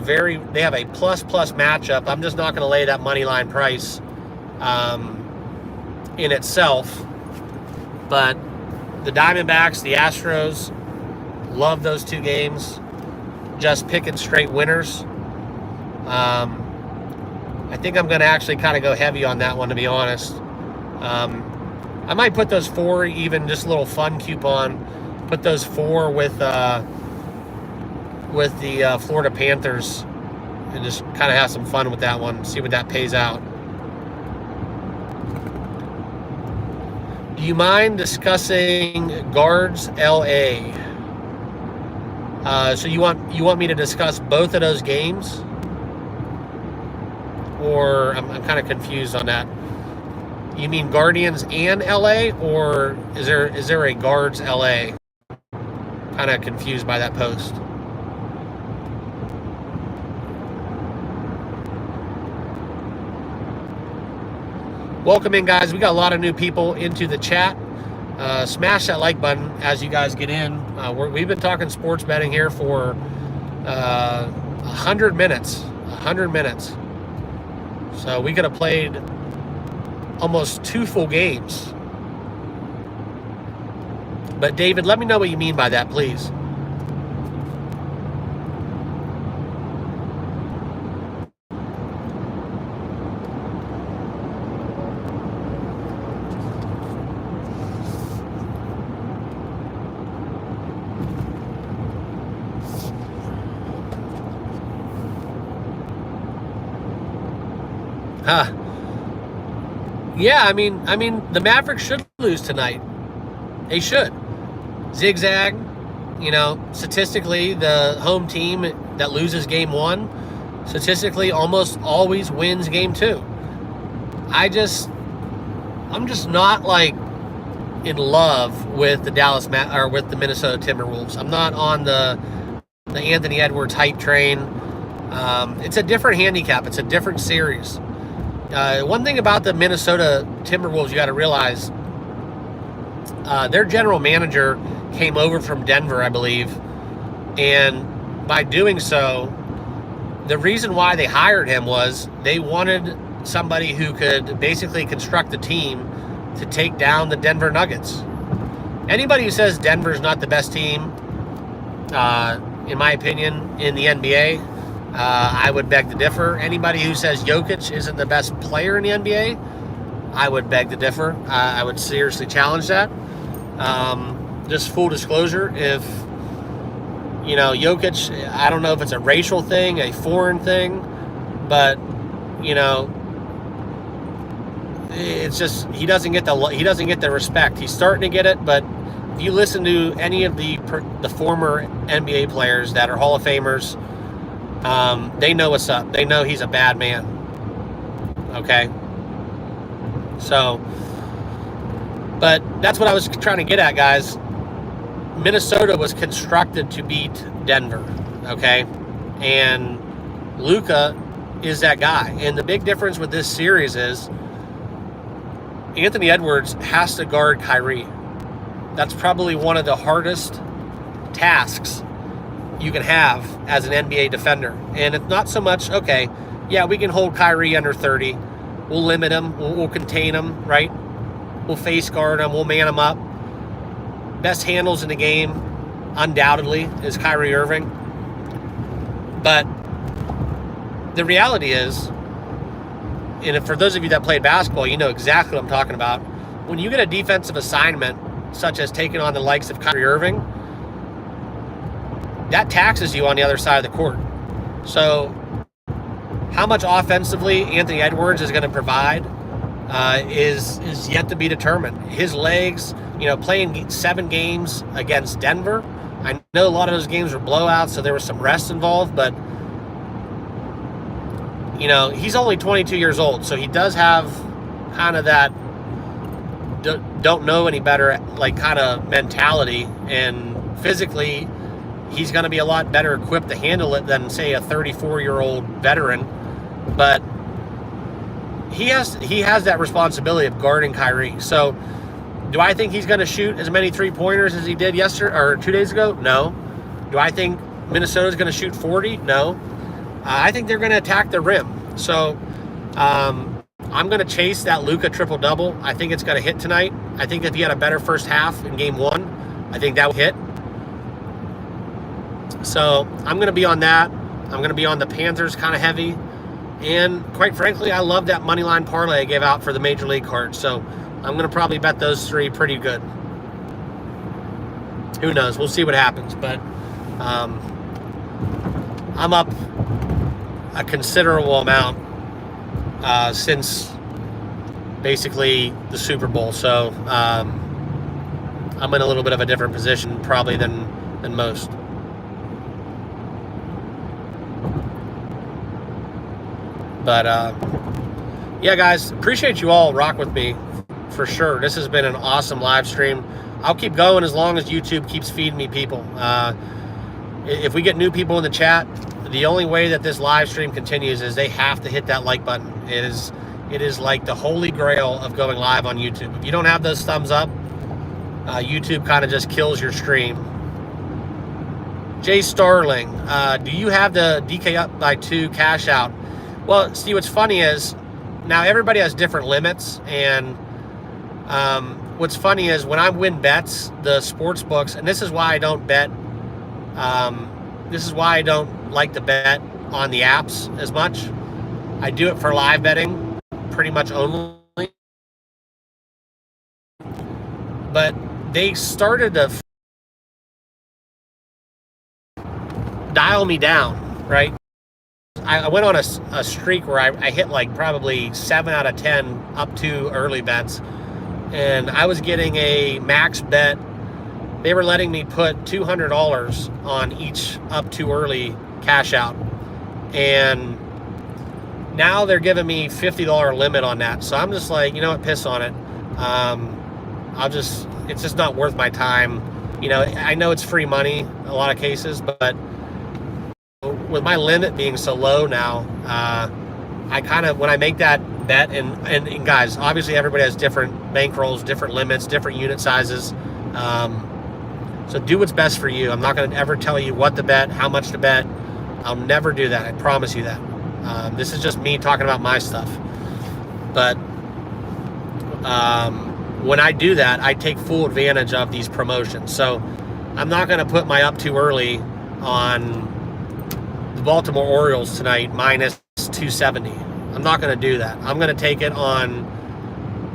plus matchup. I'm just not going to lay that money line price in itself. But the Diamondbacks, the Astros, love those two games. Just picking straight winners. I think I'm going to actually kind of go heavy on that one, to be honest. I might put those 4, even just a little fun coupon. Put those 4 with the Florida Panthers, and just kind of have some fun with that one. See what that pays out. Do you mind discussing Guards LA? So you want me to discuss both of those games, or I'm kind of confused on that. You mean Guardians and LA, or is there a Guards LA? Kind of confused by that post. Welcome in, guys. We got a lot of new people into the chat. Smash that like button as you guys get in. We've been talking sports betting here for 100 minutes. 100 minutes. So we could have played almost 2 full games. But David, let me know what you mean by that, please. Yeah, I mean, the Mavericks should lose tonight. They should. Zigzag, statistically, the home team that loses game 1, statistically almost always wins game 2. I'm just not in love with the with the Minnesota Timberwolves. I'm not on the Anthony Edwards hype train. It's a different handicap. It's a different series. One thing about the Minnesota Timberwolves you got to realize, their general manager came over from Denver, I believe, and by doing so, the reason why they hired him was they wanted somebody who could basically construct the team to take down the Denver Nuggets. Anybody who says Denver's not the best team, in my opinion, in the NBA, I would beg to differ. Anybody who says Jokic isn't the best player in the NBA, I would beg to differ. I would seriously challenge that. Just full disclosure, if, Jokic, I don't know if it's a racial thing, a foreign thing, but, it's just he doesn't get the respect. He's starting to get it, but if you listen to any of the former NBA players that are Hall of Famers, they know what's up. They know he's a bad man. Okay? So, but that's what I was trying to get at, guys. Minnesota was constructed to beat Denver, okay? And Luka is that guy. And the big difference with this series is Anthony Edwards has to guard Kyrie. That's probably one of the hardest tasks you can have as an NBA defender. And it's not so much, okay, yeah, we can hold Kyrie under 30. We'll limit him. We'll contain him, right? We'll face guard him. We'll man him up. Best handles in the game, undoubtedly, is Kyrie Irving. But the reality is, and for those of you that played basketball, you know exactly what I'm talking about. When you get a defensive assignment, such as taking on the likes of Kyrie Irving, that taxes you on the other side of the court. So how much offensively Anthony Edwards is going to provide is yet to be determined. His legs, playing 7 games against Denver. I know a lot of those games were blowouts, so there was some rest involved, but he's only 22 years old, so he does have kind of that don't know any better, like, kind of mentality, and physically he's going to be a lot better equipped to handle it than, say, a 34-year-old veteran. But he has that responsibility of guarding Kyrie. So do I think he's going to shoot as many three-pointers as he did yesterday or 2 days ago? No. Do I think Minnesota's going to shoot 40? No. I think they're going to attack the rim. So I'm going to chase that Luka triple-double. I think it's going to hit tonight. I think if he had a better first half in game 1, I think that would hit. So I'm going to be on that. I'm going to be on the Panthers kind of heavy. And quite frankly, I love that money line parlay I gave out for the Major League card. So I'm going to probably bet those 3 pretty good. Who knows? We'll see what happens. But I'm up a considerable amount since basically the Super Bowl. So I'm in a little bit of a different position probably than most. But yeah, guys, appreciate you all rock with me for sure. This has been an awesome live stream. I'll keep going as long as YouTube keeps feeding me people. If we get new people in the chat, the only way that this live stream continues is they have to hit that like button. It is like the holy grail of going live on YouTube. If you don't have those thumbs up, YouTube kind of just kills your stream. Jay Starling, do you have the DK up by 2 cash out? Well, see, what's funny is now everybody has different limits, and what's funny is when I win bets, the sports books, and this is why I don't bet. This is why I don't like to bet on the apps as much. I do it for live betting, pretty much only. But they started to dial me down, right? I went on a streak where I hit like probably 7 out of 10 up to early bets, and I was getting a max bet. They were letting me put $200 on each up to early cash out, and now they're giving me $50 limit on that. So I'm just like, you know what, piss on it. It's just not worth my time. You know, I know it's free money in a lot of cases, but with my limit being so low now, I kind of, when I make that bet, and guys, obviously everybody has different bankrolls, different limits, different unit sizes. So do what's best for you. I'm not going to ever tell you what to bet, how much to bet. I'll never do that. I promise you that. This is just me talking about my stuff. But when I do that, I take full advantage of these promotions. So I'm not going to put my up too early on the Baltimore Orioles tonight minus 270. I'm not going to do that. I'm going to take it on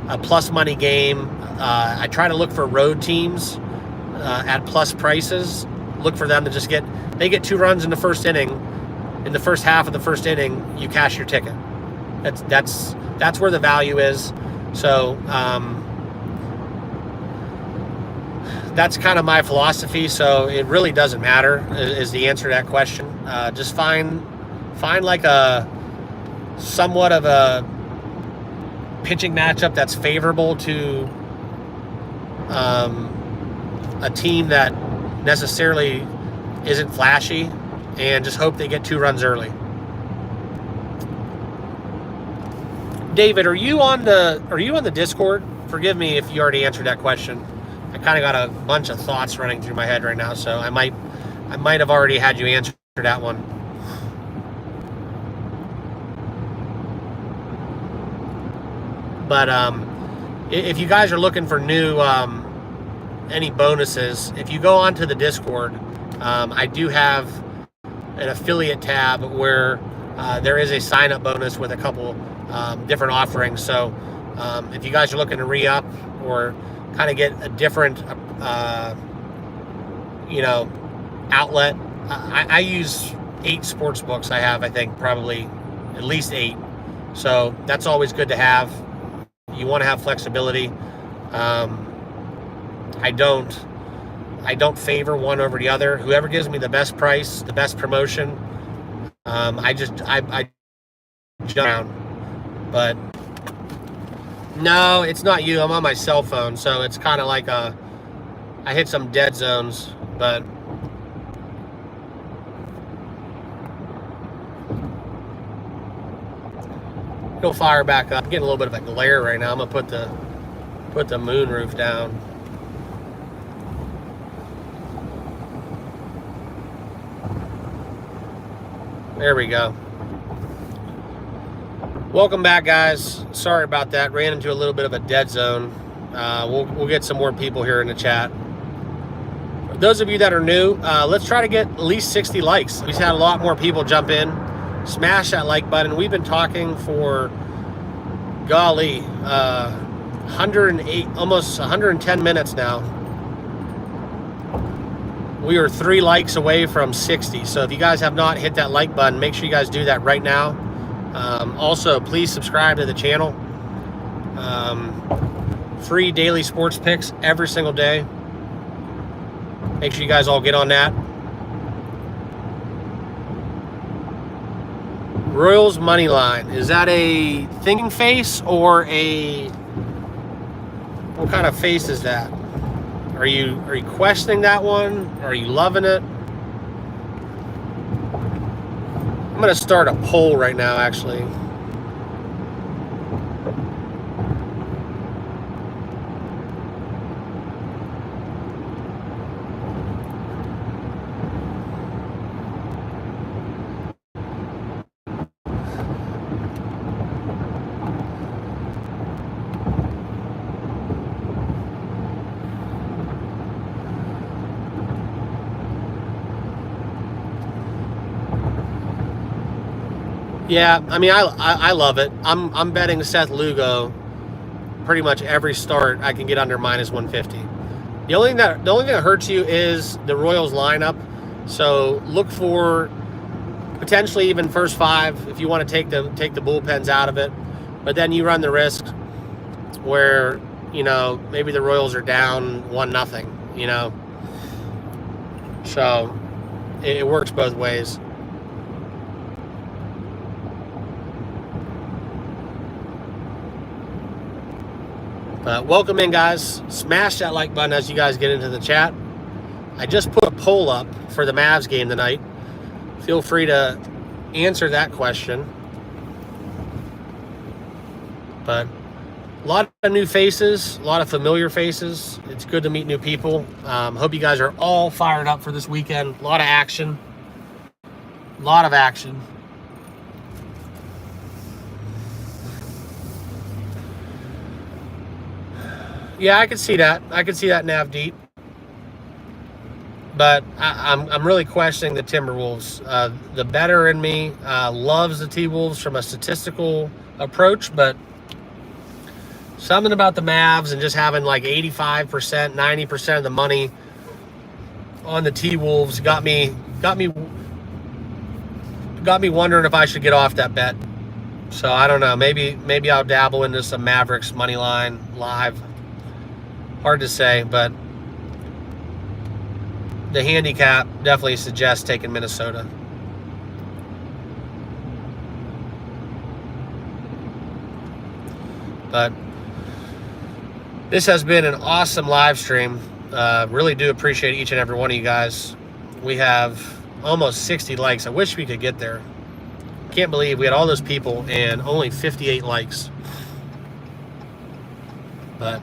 a plus money game. I try to look for road teams at plus prices. Look for them to just get 2 runs in the first inning. In the first half of the first inning, you cash your ticket. That's where the value is. So that's kind of my philosophy. So it really doesn't matter is the answer to that question. Just find like a somewhat of a pitching matchup that's favorable to a team that necessarily isn't flashy, and just hope they get 2 runs early. David, are you on the Discord? Forgive me if you already answered that question. I kind of got a bunch of thoughts running through my head right now, so I might have already had you answer that one. But if you guys are looking for new any bonuses, if you go onto the Discord, I do have an affiliate tab where there is a sign-up bonus with a couple different offerings. So if you guys are looking to re-up or kind of get a different outlet, I use 8 sports books. I have, I think, probably at least 8. So that's always good to have. You want to have flexibility. I don't favor one over the other. Whoever gives me the best price, the best promotion, I jump around. But No, it's not you. I'm on my cell phone, so it's kind of like I hit some dead zones, but he'll fire back up. I'm getting a little bit of a glare right now. I'm gonna put the moon roof down. There we go. Welcome back, guys. Sorry about that. Ran into a little bit of a dead zone. We'll get some more people here in the chat. For those of you that are new, let's try to get at least 60 likes. We've had a lot more people jump in. Smash that like button. We've been talking for, golly, 108, almost 110 minutes now. We are 3 likes away from 60. So if you guys have not hit that like button, make sure you guys do that right now. Also, please subscribe to the channel. Free daily sports picks every single day. Make sure you guys all get on that. Royals money line. Is that a thinking face or a... what kind of face is that? Are you questioning that one? Are you loving it? I'm going to start a poll right now, actually. Yeah, I mean, I love it. I'm betting Seth Lugo pretty much every start I can get under minus 150. The only thing that hurts you is the Royals lineup. So look for potentially even first 5 if you want to take the bullpens out of it. But then you run the risk where, you know, maybe the Royals are down 1-0, you know. So it works both ways. Welcome in, guys. Smash that like button as you guys get into the chat. I just put a poll up for the Mavs game tonight. Feel free to answer that question. But a lot of new faces, a lot of familiar faces. It's good to meet new people. Hope you guys are all fired up for this weekend. A lot of action. A lot of action. Yeah, I could see that. I could see that nav deep. But I'm really questioning the Timberwolves. The better in me loves the T-Wolves from a statistical approach, but something about the Mavs and just having like 85%, 90% of the money on the T-Wolves got me wondering if I should get off that bet. So I don't know. Maybe I'll dabble into some Mavericks money line live. Hard to say, but the handicap definitely suggests taking Minnesota. But this has been an awesome live stream. Really do appreciate each and every one of you guys. We have almost 60 likes. I wish we could get there. Can't believe we had all those people and only 58 likes. But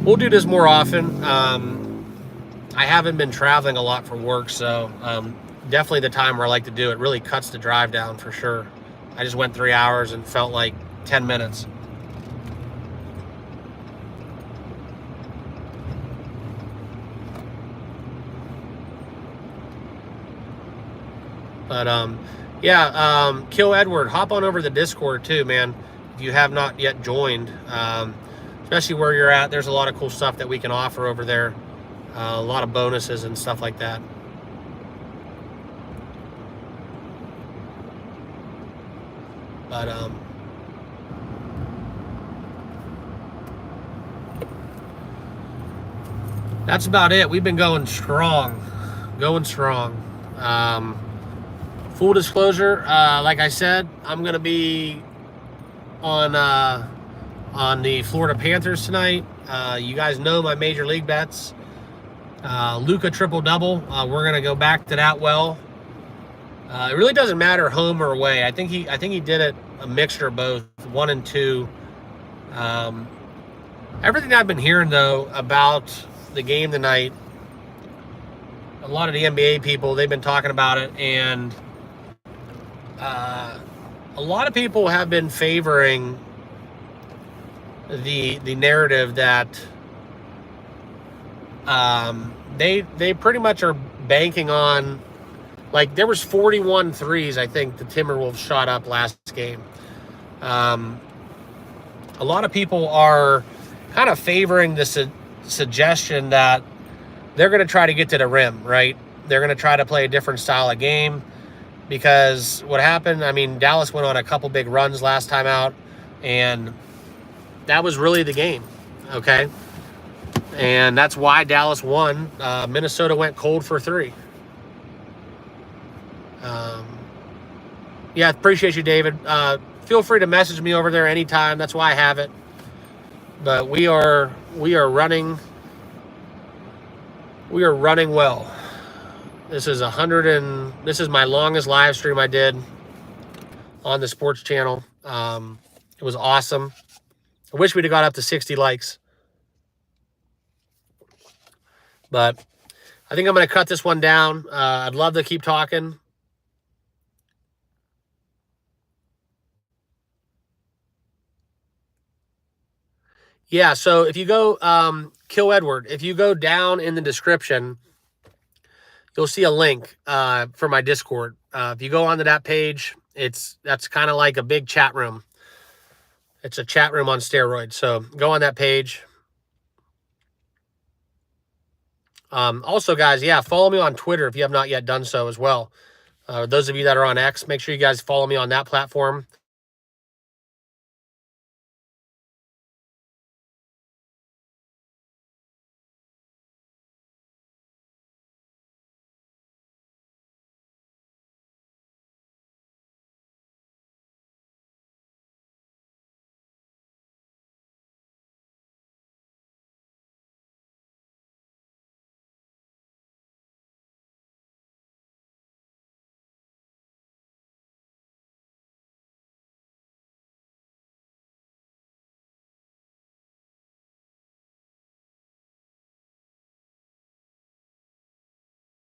we'll do this more often. I haven't been traveling a lot for work, so definitely the time where I like to do it. Really cuts the drive down for sure. I just went 3 hours and felt like 10 minutes. But yeah, Kill Edward, hop on over to the Discord too, man. If you have not yet joined, especially where you're at, there's a lot of cool stuff that we can offer over there. A lot of bonuses and stuff like that. But that's about it. We've been going strong. Full disclosure, like I said, I'm going to be on the Florida Panthers tonight. You guys know my major league bets. Luka triple-double. We're gonna go back to that well. It really doesn't matter home or away. I think he did it a mixture of both, 1 and 2. Everything I've been hearing though about the game tonight, a lot of the NBA people, they've been talking about it, and a lot of people have been favoring the narrative that they pretty much are banking on, like, there was 41 threes, I think, the Timberwolves shot up last game. A lot of people are kind of favoring the suggestion that they're going to try to get to the rim, right? They're going to try to play a different style of game, because what happened, I mean, Dallas went on a couple big runs last time out, and that was really the game, okay? And that's why Dallas won. Minnesota went cold for 3. Yeah, appreciate you, David. Feel free to message me over there anytime. That's why I have it. But we are running well. This is this is my longest live stream I did on the sports channel. It was awesome. I wish we'd have got up to 60 likes. But I think I'm going to cut this one down. I'd love to keep talking. Yeah, so if you go, Kill Edward, if you go down in the description, you'll see a link for my Discord. If you go onto that page, that's kind of like a big chat room. It's a chat room on steroids. So go on that page. Also, guys, yeah, follow me on Twitter if you have not yet done so as well. Those of you that are on X, make sure you guys follow me on that platform.